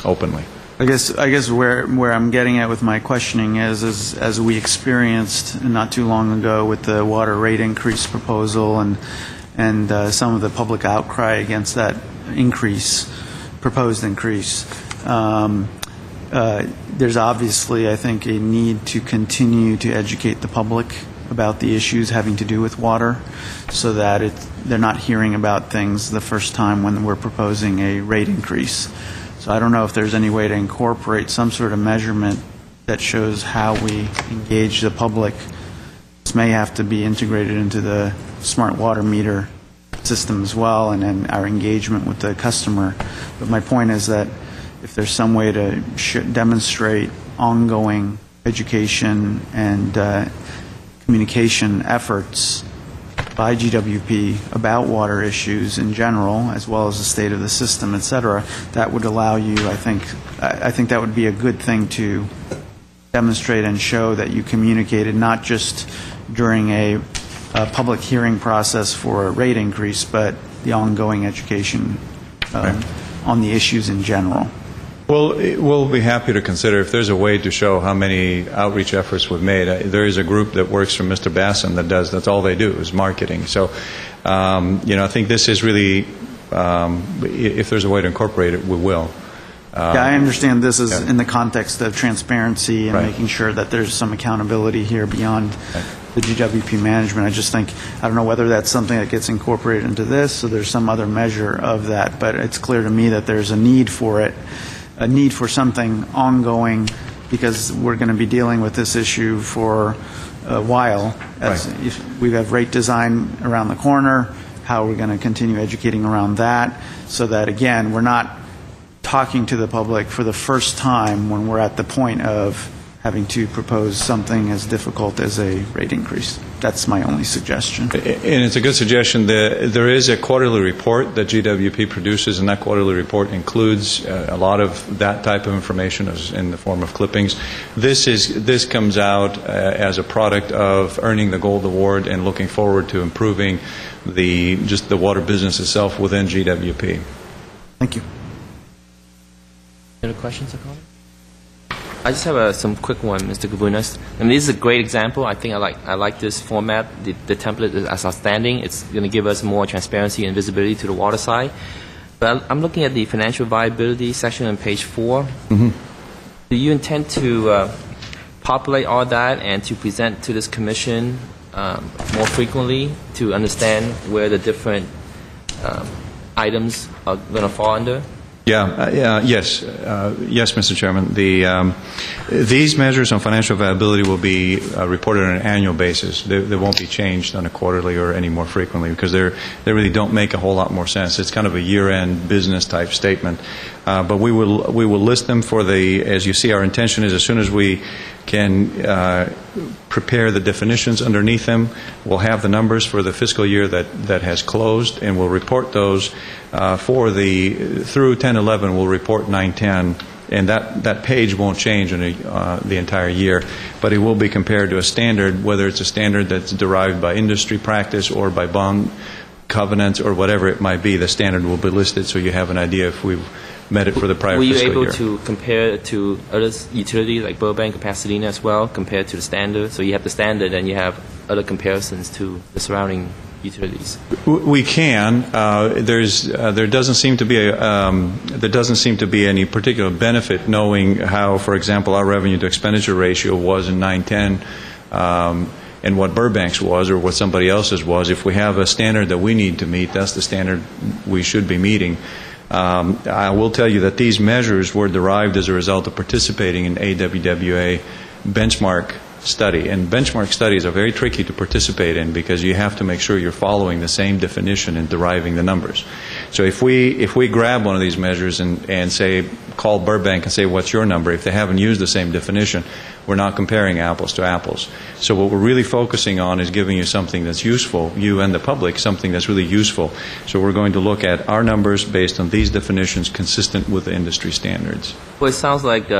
openly. I guess where I'm getting at with my questioning is as we experienced not too long ago with the water rate increase proposal and some of the public outcry against that proposed increase. There's obviously, I think, a need to continue to educate the public about the issues having to do with water, so that they're not hearing about things the first time when we're proposing a rate increase. So I don't know if there's any way to incorporate some sort of measurement that shows how we engage the public. This may have to be integrated into the smart water meter system as well, and then our engagement with the customer. But my point is that if there's some way to demonstrate ongoing education and communication efforts by GWP about water issues in general, as well as the state of the system, et cetera, that would allow you, I think that would be a good thing to demonstrate and show that you communicated not just during a public hearing process for a rate increase, but the ongoing education on the issues in general. Well, we'll be happy to consider if there's a way to show how many outreach efforts we've made. There is a group that works for Mr. Basson that's all they do is marketing. So, I think this is really, if there's a way to incorporate it, we will. I understand this is in the context of transparency and making sure that there's some accountability here beyond the GWP management. I just think, I don't know whether that's something that gets incorporated into this, or there's some other measure of that, but it's clear to me that there's a need for it. A need for something ongoing, because we're going to be dealing with this issue for a while. We have rate design around the corner, how we're going to continue educating around that, so that, again, we're not talking to the public for the first time when we're at the point of having to propose something as difficult as a rate increase. That's my only suggestion. And it's a good suggestion. There is a quarterly report that GWP produces, and that quarterly report includes a lot of that type of information in the form of clippings. This comes out as a product of earning the Gold Award and looking forward to improving the water business itself within GWP. Thank you. Any other questions or comments? I just have some quick one, Mr. Gabunas. I mean, this is a great example. I think I like this format. The template is outstanding. It's going to give us more transparency and visibility to the water side. But I'm looking at the financial viability section on page 4. Mm-hmm. Do you intend to populate all that and to present to this commission more frequently to understand where the different items are going to fall under? Yes, Mr. Chairman. These measures on financial viability will be reported on an annual basis. They won't be changed on a quarterly or any more frequently, because they really don't make a whole lot more sense. It's kind of a year-end business type statement. But we will list them as you see. Our intention is, as soon as we can prepare the definitions underneath them, we'll have the numbers for the fiscal year that has closed, and we'll report those through 10/11. We'll report 9/10, and that page won't change in the entire year, but it will be compared to a standard, whether it's a standard that's derived by industry practice or by bond covenants or whatever it might be. The standard will be listed, so you have an idea if we've met it for the prior fiscal year. Were you able to compare it to other utilities like Burbank or Pasadena as well, compared to the standard? So you have the standard and you have other comparisons to the surrounding utilities. We can. There doesn't seem to be any particular benefit knowing how, for example, our revenue to expenditure ratio was in 9/10. And what Burbank's was or what somebody else's was. If we have a standard that we need to meet, that's the standard we should be meeting. I will tell you that these measures were derived as a result of participating in AWWA benchmark study. And benchmark studies are very tricky to participate in because you have to make sure you're following the same definition and deriving the numbers. So if we grab one of these measures and say, call Burbank and say, what's your number? If they haven't used the same definition, we're not comparing apples to apples. So what we're really focusing on is giving you something that's useful, you and the public, something that's really useful. So we're going to look at our numbers based on these definitions consistent with the industry standards. Well, it sounds like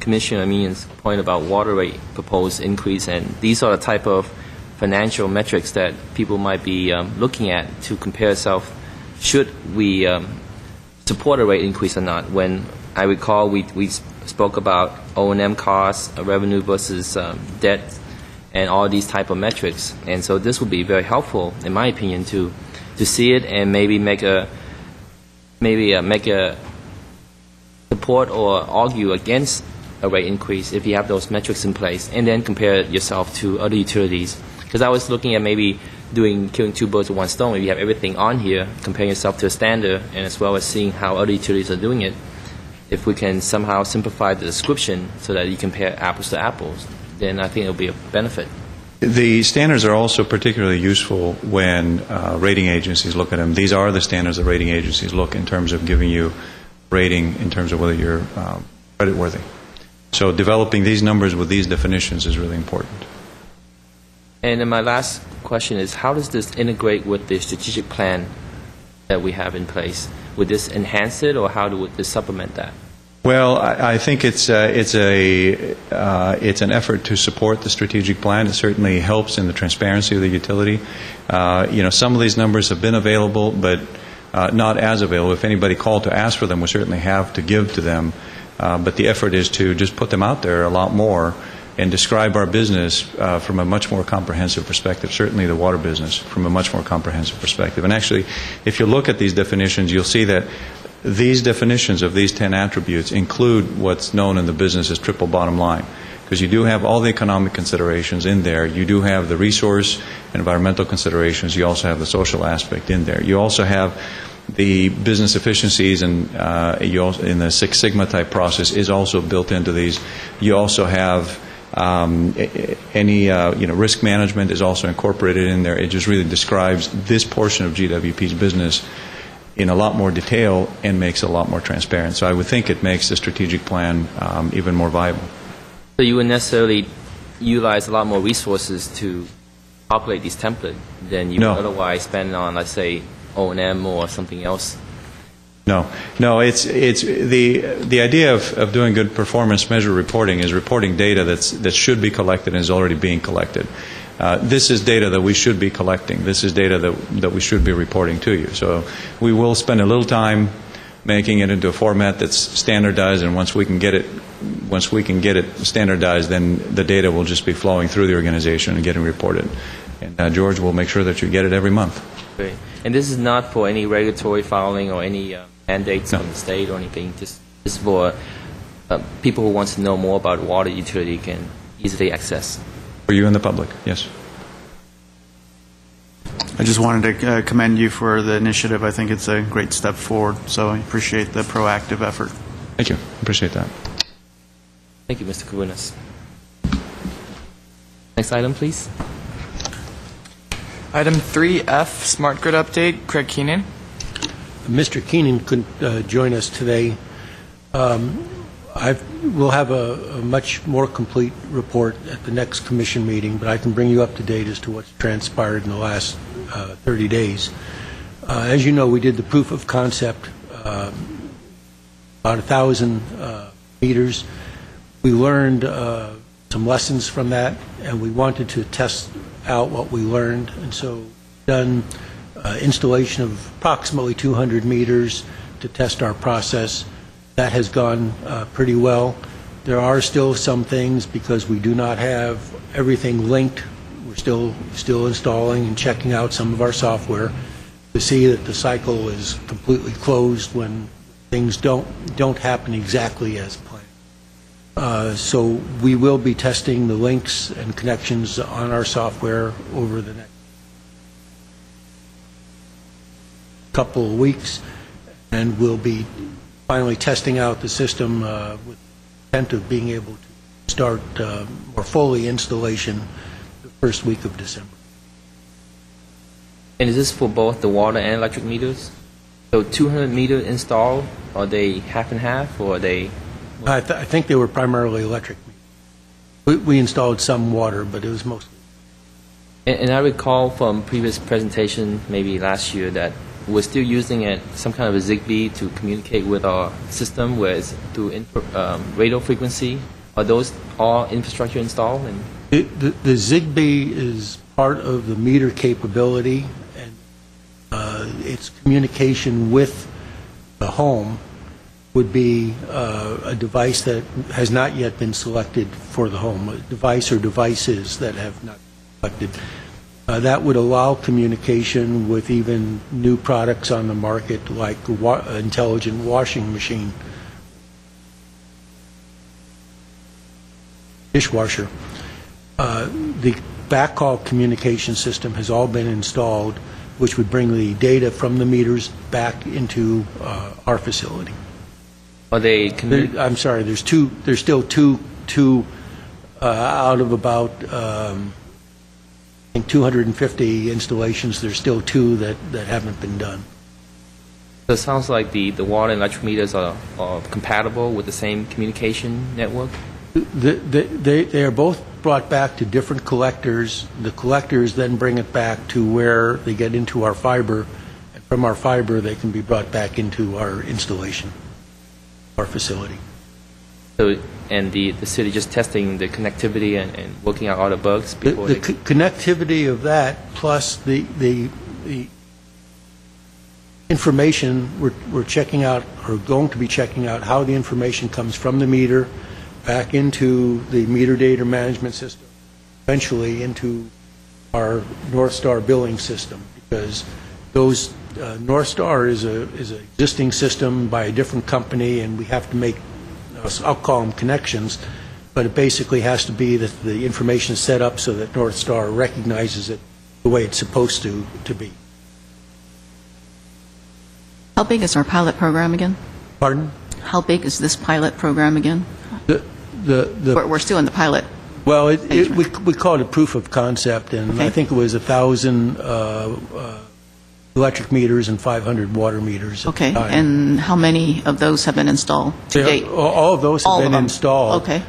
Commissioner Amin's point about water rate proposed increase, and these are the type of financial metrics that people might be looking at to compare itself. Should we support a rate increase or not? When I recall we spoke about O&M costs, revenue versus debt, and all these type of metrics. And so this would be very helpful, in my opinion, to see it and maybe make a support or argue against a rate increase if you have those metrics in place, and then compare yourself to other utilities. Because I was looking at maybe killing two birds with one stone. If you have everything on here, comparing yourself to a standard, and as well as seeing how other utilities are doing it, if we can somehow simplify the description so that you compare apples to apples, then I think it will be a benefit. The standards are also particularly useful when rating agencies look at them. These are the standards that rating agencies look in terms of giving you rating in terms of whether you're creditworthy. So developing these numbers with these definitions is really important. And then my last question is, how does this integrate with the strategic plan that we have in place? Would this enhance it, or how would this supplement that? Well, I think it's an effort to support the strategic plan. It certainly helps in the transparency of the utility. Some of these numbers have been available, but not as available. If anybody called to ask for them, we certainly have to give to them. But the effort is to just put them out there a lot more and describe our business from a much more comprehensive perspective, certainly the water business from a much more comprehensive perspective. And actually, if you look at these definitions, you'll see that these definitions of these 10 attributes include what's known in the business as triple bottom line, because you do have all the economic considerations in there. You do have the resource and environmental considerations. You also have the social aspect in there. You also have the business efficiencies, and in the Six Sigma type process is also built into these. You also have risk management is also incorporated in there. It just really describes this portion of GWP's business in a lot more detail and makes it a lot more transparent. So I would think it makes the strategic plan even more viable. So you would necessarily utilize a lot more resources to populate these templates than you would otherwise spend on, let's say, O&M or something else? No. It's the idea of doing good performance measure reporting is reporting data that should be collected and is already being collected. This is data that we should be collecting. This is data that we should be reporting to you. So we will spend a little time making it into a format that's standardized, and once we can get it standardized, then the data will just be flowing through the organization and getting reported. And George will make sure that you get it every month. Great. And this is not for any regulatory filing or any mandates from the state or anything. Just for people who want to know more about water utility can easily access. For you and the public, yes. I just wanted to commend you for the initiative. I think it's a great step forward, so I appreciate the proactive effort. Thank you. Appreciate that. Thank you, Mr. Karunas. Next item, please. Item 3F, Smart Grid Update, Craig Keenan. Mr. Keenan couldn't join us today. We'll have a much more complete report at the next commission meeting, but I can bring you up to date as to what's transpired in the last 30 days. As you know, we did the proof of concept, about 1,000 meters. We learned some lessons from that, and we wanted to test out what we learned, and so done installation of approximately 200 meters to test our process. That has gone pretty well. There are still some things because we do not have everything linked. We're still installing and checking out some of our software to see that the cycle is completely closed when things don't happen exactly as planned. So we will be testing the links and connections on our software over the next couple of weeks, and we'll be finally testing out the system with the intent of being able to start more fully installation the first week of December. And is this for both the water and electric meters? So 200 meter installed, are they half and half, or are they? I think they were primarily electric. We installed some water, but it was mostly. And I recall from previous presentation, maybe last year, that we're still using some kind of a Zigbee to communicate with our system, whereas through radio frequency. Are those all infrastructure installed? And The Zigbee is part of the meter capability, and its communication with the home would be a device that has not yet been selected for the home, a device or devices that have not been selected. That would allow communication with even new products on the market, like intelligent washing machine, dishwasher. The backhaul communication system has all been installed, which would bring the data from the meters back into our facility. are they? I'm sorry. There's still two out of about I think 250 installations. There's still two that haven't been done. So it sounds like the water and electric meters are compatible with the same communication network. They are both brought back to different collectors. The collectors then bring it back to where they get into our fiber, and from our fiber they can be brought back into our installation, our facility. So, and the city just testing the connectivity and working out all the bugs before The connectivity of that, plus the information we're checking out, or going to be checking out, how the information comes from the meter back into the meter data management system, eventually into our North Star billing system, because those North Star is a existing system by a different company, and we have to make, I'll call them connections, but it basically has to be that the information is set up so that North Star recognizes it the way it's supposed to be. How big is our pilot program again? Pardon? How big is this pilot program again? We're still in the pilot. Well, we call it a proof of concept, and Okay. I think it was 1,000 electric meters and 500 water meters. At Okay, the time. and how many of those have been installed to date? All of those All have of been them. installed. Okay.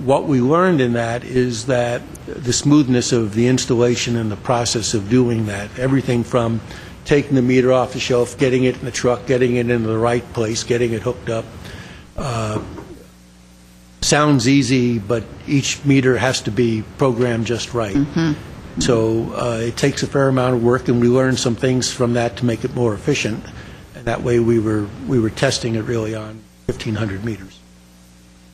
What we learned in that is that the smoothness of the installation and the process of doing that, everything from taking the meter off the shelf, getting it in the truck, getting it into the right place, getting it hooked up, sounds easy, but each meter has to be programmed just right. So it takes a fair amount of work, and we learned some things from that to make it more efficient. And that way we were testing it really on 1,500 meters.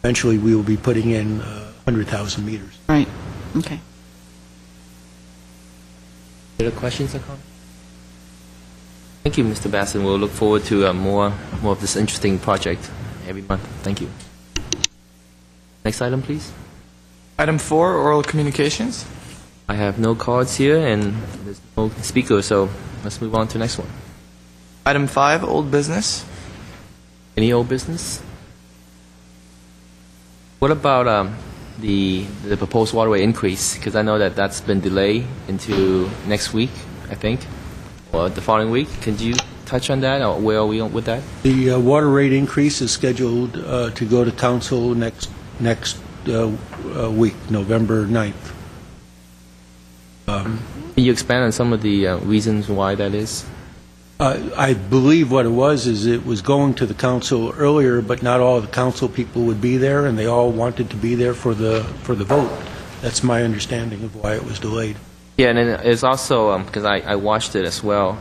Eventually we will be putting in 100,000 meters. Right, okay. Any other questions or comments? Thank you, Mr. Basson. We'll look forward to more of this interesting project every month. Thank you. Next item, please. Item 4, oral communications. I have no cards here, and there's no speaker, so let's move on to the next one. Item 5, old business. Any old business? What about the proposed waterway increase? Because I know that that's been delayed into next week, I think, or the following week. Can you touch on that, or where are we with that? The water rate increase is scheduled to go to council next week, November 9th. Can you expand on some of the reasons why that is? I believe what it was is it was going to the council earlier, but not all of the council people would be there, and they all wanted to be there for the vote. That's my understanding of why it was delayed. Yeah, and then it's also, because I watched it as well,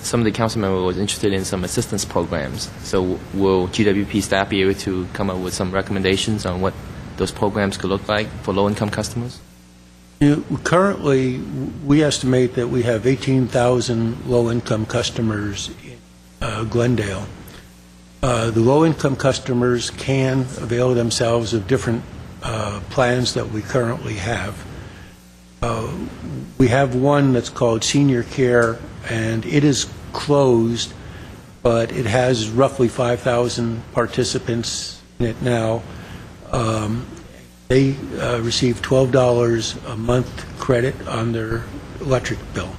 some of the council members was interested in some assistance programs. So will GWP staff be able to come up with some recommendations on what those programs could look like for low-income customers? Currently, we estimate that we have 18,000 low-income customers in Glendale. The low-income customers can avail themselves of different plans that we currently have. We have one that's called Senior Care, and it is closed, but it has roughly 5,000 participants in it now. They receive $12 a month credit on their electric bill,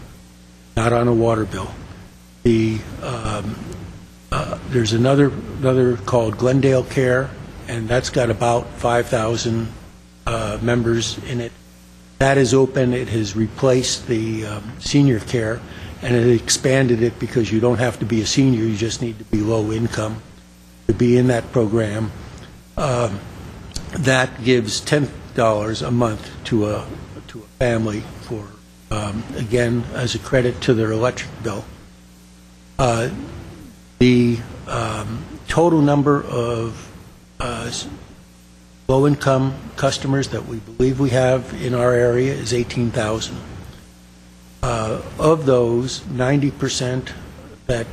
not on a water bill. There's another called Glendale Care, and that's got about 5,000 members in it. That is open. It has replaced the senior care, and it expanded it because you don't have to be a senior. You just need to be low income to be in that program. That gives $10 a month to a family for, again, as a credit to their electric bill. The total number of low-income customers that we believe we have in our area is 18,000. Of those, 90% that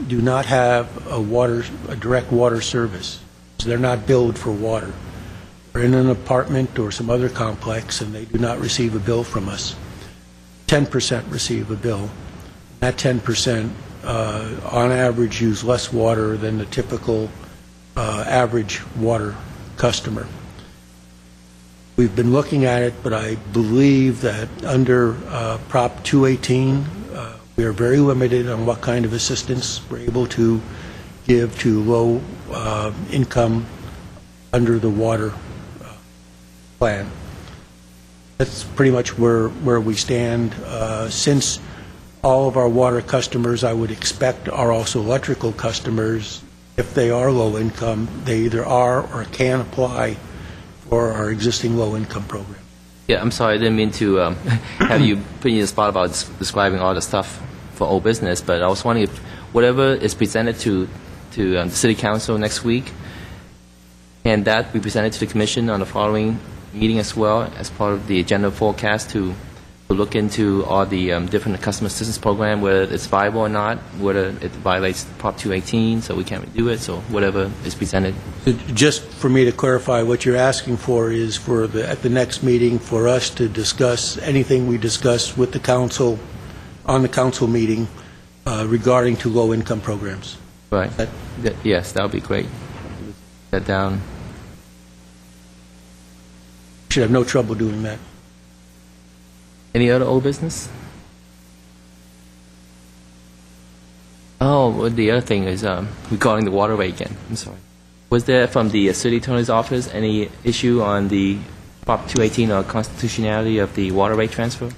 do not have a direct water service. So they're not billed for water. They're in an apartment or some other complex, and they do not receive a bill from us. 10% receive a bill. That 10%, on average, use less water than the typical average water customer. We've been looking at it, but I believe that under Prop 218, we are very limited on what kind of assistance we're able to give to low income under the water plan. That's pretty much where we stand. Since all of our water customers, I would expect, are also electrical customers, if they are low income, they either are or can apply for our existing low income program. Yeah, I'm sorry, I didn't mean to have you put you in the spot about describing all the stuff for old business, but I was wondering if whatever is presented to the City Council next week, can that be presented to the Commission on the following meeting as well as part of the agenda forecast to look into all the different customer assistance program, whether it's viable or not, whether it violates Prop 218, so we can't do it, so whatever is presented. Just for me to clarify, what you're asking for is for at the next meeting for us to discuss anything we discuss with the council on the council meeting regarding to low-income programs. Right. Yes, that would be great. That down. Should have no trouble doing that. Any other old business? Oh, well, the other thing is regarding the water rate again. I'm sorry. Was there from the city attorney's office any issue on the Prop 218 or constitutionality of the water rate transfer?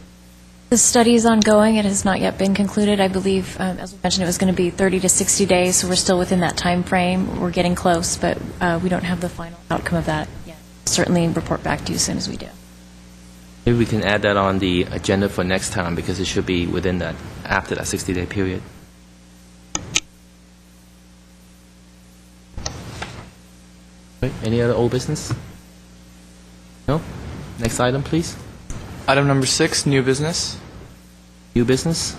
The study is ongoing. It has not yet been concluded. I believe, as we mentioned, it was going to be 30 to 60 days, so we're still within that time frame. We're getting close, but we don't have the final outcome of that yet. Certainly report back to you as soon as we do. Maybe we can add that on the agenda for next time because it should be within that, after that 60-day period. Right. Any other old business? No? Next item, please. Item number 6, new business. New business?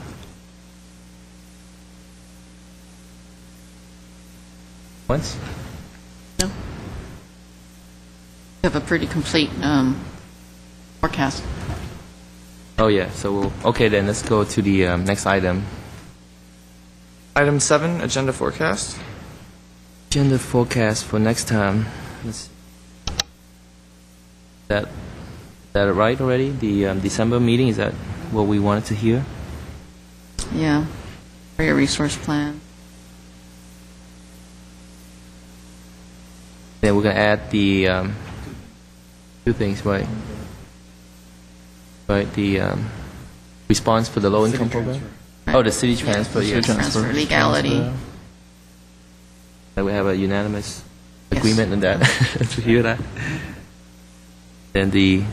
Once? No. We have a pretty complete forecast. Oh, yeah. So, okay, then let's go to the next item. Item 7, agenda forecast. Agenda forecast for next time. Let's see. That right already? The December meeting, is that what we wanted to hear? Yeah. Area resource plan. Then we're going to add the two things, right? Right, the response for the low-income program? Right. Oh, the city transfer, Yeah, yes. transfer legality. We have a unanimous agreement on that, to hear that. Then the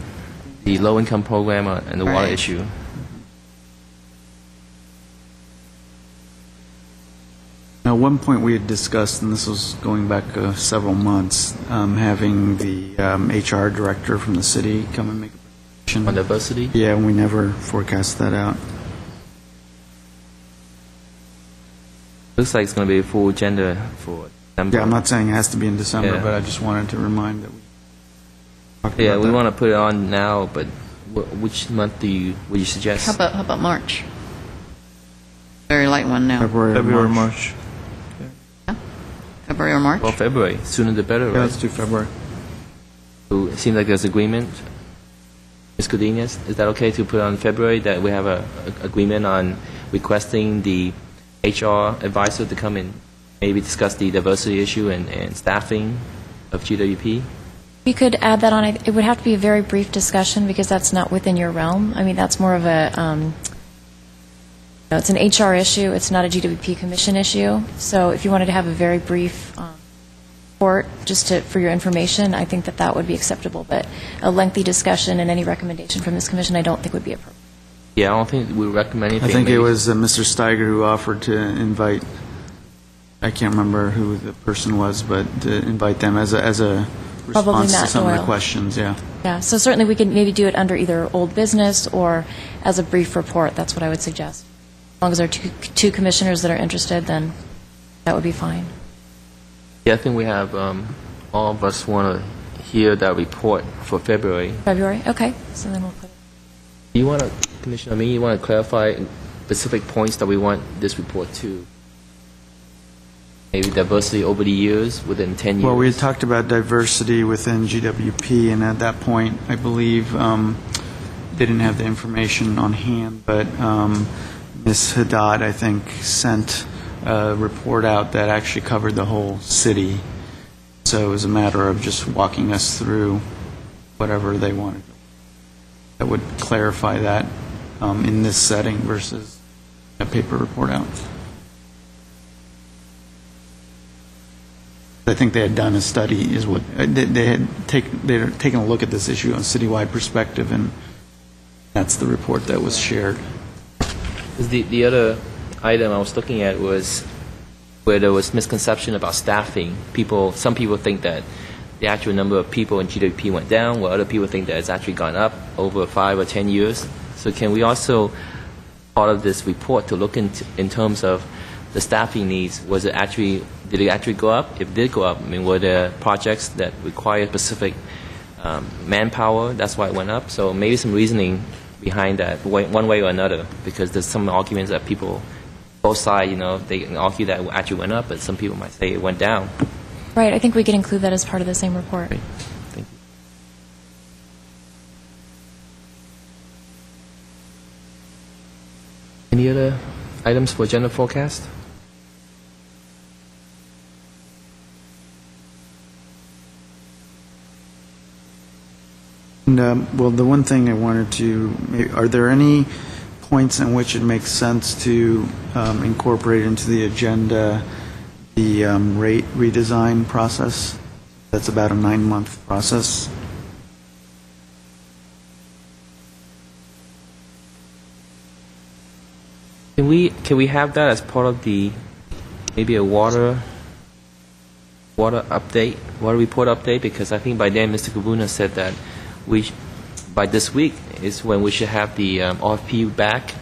low-income program and the water issue. Now, one point we had discussed, and this was going back several months, having the HR director from the city come and make a presentation. On diversity? Yeah, we never forecast that out. Looks like it's going to be a full agenda for December. Yeah, I'm not saying it has to be in December, Yeah. but I just wanted to remind that we talked Yeah, about we that. want to put it on now, but which month would you suggest? How about March? Very light one now. February, March. February or March? Well, February. Sooner the better, Yeah, right? let's do February. So it seems like there's agreement. Ms. Godinez, is that okay to put on February that we have a agreement on requesting the HR advisor to come and maybe discuss the diversity issue and staffing of GWP? We could add that on. It would have to be a very brief discussion because that's not within your realm. I mean, that's more of a, it's an HR issue. It's not a GWP commission issue. So if you wanted to have a very brief report, for your information, I think that would be acceptable. But a lengthy discussion and any recommendation from this commission, I don't think would be appropriate. Yeah, I don't think we recommend anything. I think it was Mr. Steiger who offered to invite, I can't remember who the person was, but to invite them as a Probably response to Matt some of the Doyle. questions, yeah. Yeah, so certainly we could maybe do it under either old business or as a brief report. That's what I would suggest. As long as there are two commissioners that are interested, then that would be fine. Yeah, I think we have, all of us want to hear that report for February. February? Okay, so then we'll put it. Do you want to, Commissioner, you want to clarify specific points that we want this report to? Maybe diversity over the years, within 10 years? Well, we had talked about diversity within GWP, and at that point, I believe they didn't have the information on hand, but Ms. Haddad, I think, sent a report out that actually covered the whole city. So it was a matter of just walking us through whatever they wanted. That would clarify that in this setting versus a paper report out. I think they had done a study, is what they had taken a look at this issue on a citywide perspective, and that's the report that was shared. The other item I was looking at was where there was misconception about staffing. Some people think that the actual number of people in GWP went down, while other people think that it's actually gone up over 5 or 10 years. So can we also, part of this report, to look in terms of the staffing needs, did it actually go up? If it did go up, I mean, were there projects that require specific manpower, that's why it went up? So maybe some reasoning behind that, one way or another, because there's some arguments that people, both sides, they can argue that it actually went up, but some people might say it went down. Right, I think we could include that as part of the same report. Great. Thank you. Any other items for agenda forecast? And, well, the one thing I wanted to, are there any points in which it makes sense to incorporate into the agenda the rate redesign process? That's about a 9-month process. Can we have that as part of maybe a water report update? Because I think by then Mr. Kabuna said that by this week is when we should have the RFP back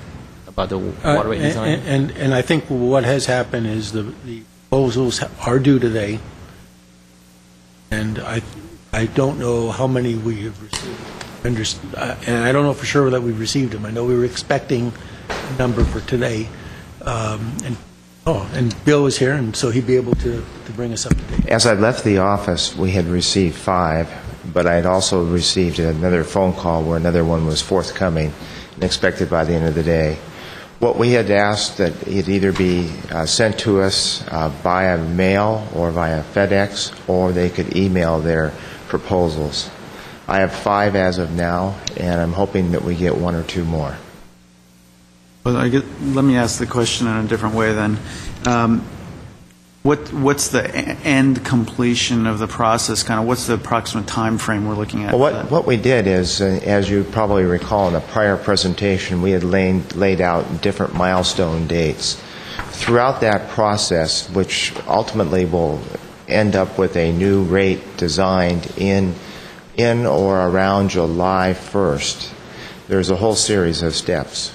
about the water rate design. And I think what has happened is the proposals are due today, and I don't know how many we have received. And I don't know for sure that we've received them. I know we were expecting a number for today. And Bill is here, and so he'd be able to bring us up to date. As I left the office, we had received 5. But I had also received another phone call where another one was forthcoming and expected by the end of the day. What we had asked that it either be sent to us via mail or via FedEx, or they could email their proposals. I have 5 as of now, and I'm hoping that we get 1 or 2 more. Well, let me ask the question in a different way then. What's the end completion of the process? Kind of what's the approximate time frame we're looking at? Well, what we did is, as you probably recall in a prior presentation, we had laid out different milestone dates. Throughout that process, which ultimately will end up with a new rate designed in or around July 1st, there's a whole series of steps.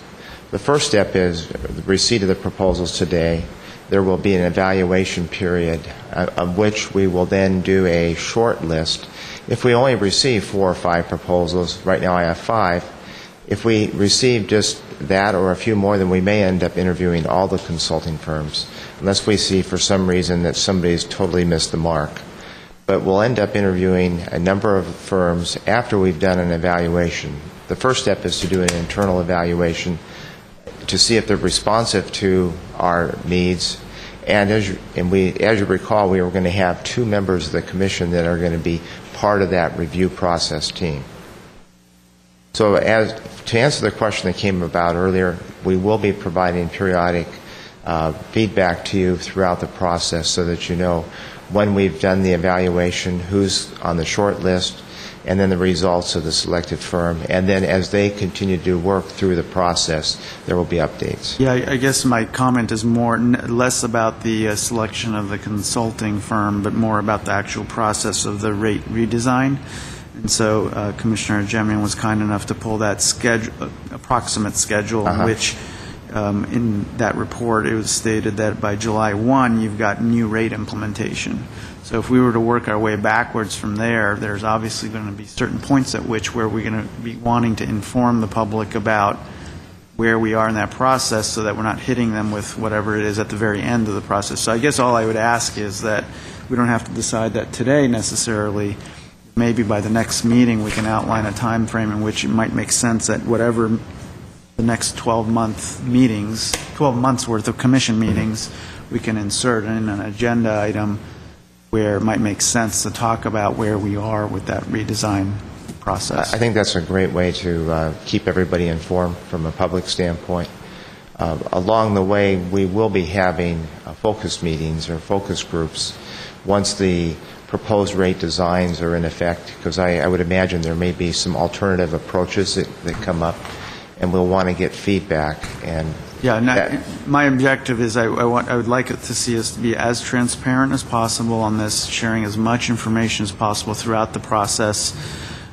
The first step is the receipt of the proposals today. There will be an evaluation period of which we will then do a short list. If we only receive 4 or 5 proposals, right now I have 5, if we receive just that or a few more, then we may end up interviewing all the consulting firms, unless we see for some reason that somebody's totally missed the mark. but we'll end up interviewing a number of firms after we've done an evaluation. The first step is to do an internal evaluation to see if they're responsive to our needs. And as you recall, we were going to have 2 members of the commission that are going to be part of that review process team. So to answer the question that came about earlier, we will be providing periodic feedback to you throughout the process so that you know when we've done the evaluation, who's on the short list, and then the results of the selected firm. And then as they continue to work through the process, there will be updates. Yeah, I guess my comment is less about the selection of the consulting firm, but more about the actual process of the rate redesign. And so Commissioner Jemian was kind enough to pull that approximate schedule, which in that report it was stated that by July 1 you've got new rate implementation. So if we were to work our way backwards from there, there's obviously going to be certain points at which where we're going to be wanting to inform the public about where we are in that process so that we're not hitting them with whatever it is at the very end of the process. So I guess all I would ask is that we don't have to decide that today necessarily. Maybe by the next meeting we can outline a time frame in which it might make sense that whatever the next 12 months worth of commission meetings, we can insert in an agenda item where it might make sense to talk about where we are with that redesign process. I think that's a great way to keep everybody informed from a public standpoint. Along the way, we will be having focus meetings or focus groups once the proposed rate designs are in effect, because I would imagine there may be some alternative approaches that come up, and we'll want to get feedback. And my objective is I would like it to see us to be as transparent as possible on this, sharing as much information as possible throughout the process.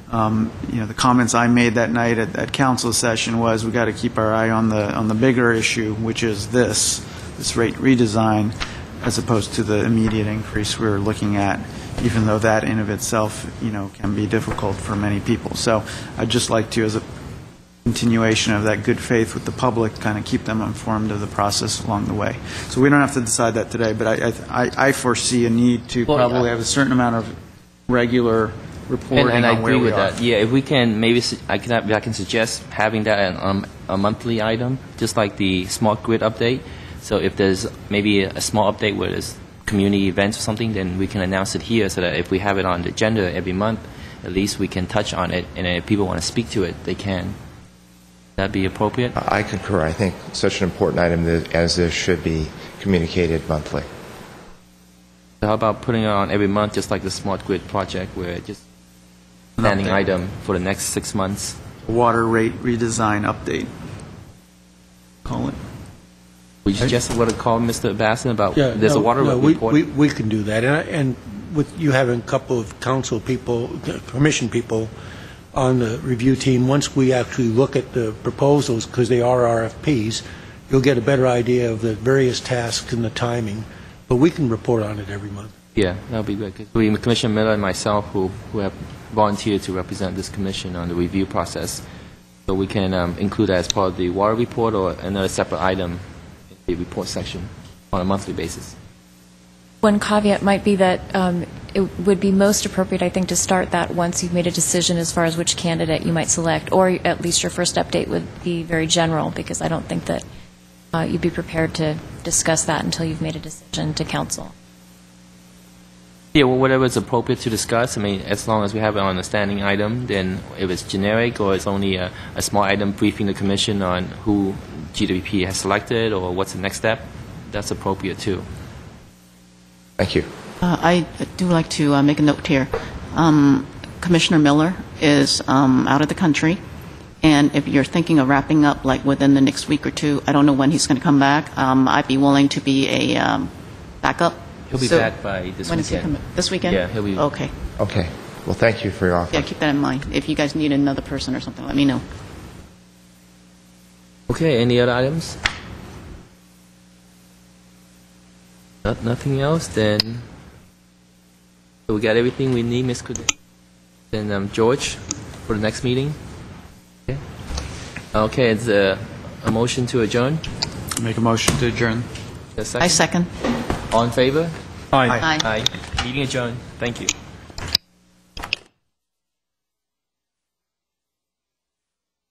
The comments I made that night at council session was we got to keep our eye on the bigger issue, which is this rate redesign, as opposed to the immediate increase we're looking at, even though that in of itself, can be difficult for many people. So I'd just like to, as a continuation of that good faith with the public, kind of keep them informed of the process along the way. So we don't have to decide that today, but I foresee a need to probably have a certain amount of regular reporting and I on where agree we with are. that. Yeah, if we can, maybe I can suggest having that a monthly item, just like the smart grid update. So if there's maybe a small update where there's community events or something, then we can announce it here so that if we have it on the agenda every month, at least we can touch on it, and if people want to speak to it, they can. That be appropriate? I concur. I think such an important item as this should be communicated monthly. So how about putting it on every month, just like the smart grid project, where it's just a standing item for the next 6 months? Water rate redesign update. Call it. We just want to call Mr. Basson about there's a water report. We can do that, and with you having a couple of council people, commission people on the review team, once we actually look at the proposals, because they are RFPs, you'll get a better idea of the various tasks and the timing. But we can report on it every month. Yeah, that would be good. Because Commissioner Miller and myself, who have volunteered to represent this commission on the review process, so we can include that as part of the water report or another separate item in the report section on a monthly basis. One caveat might be that it would be most appropriate, I think, to start that once you've made a decision as far as which candidate you might select, or at least your first update would be very general, because I don't think that you'd be prepared to discuss that until you've made a decision to council. Yeah, well, whatever is appropriate to discuss. I mean, as long as we have it on a standing item, then if it's generic or it's only a small item briefing the commission on who GWP has selected or what's the next step, that's appropriate too. Thank you. I do like to make a note here. Commissioner Miller is out of the country, and if you're thinking of wrapping up like within the next week or two, I don't know when he's going to come back. I'd be willing to be a backup. He'll be back by this weekend. This weekend? Yeah, he'll be. Okay. Okay. Well, thank you for your offer. Yeah, keep that in mind. If you guys need another person or something, let me know. Okay, any other items? Nothing else, then so we got everything we need, Ms. Kudik. Then George, for the next meeting. Okay, it's a motion to adjourn. Make a motion to adjourn. I second. All in favor? Aye. Aye. Meeting adjourned. Thank you.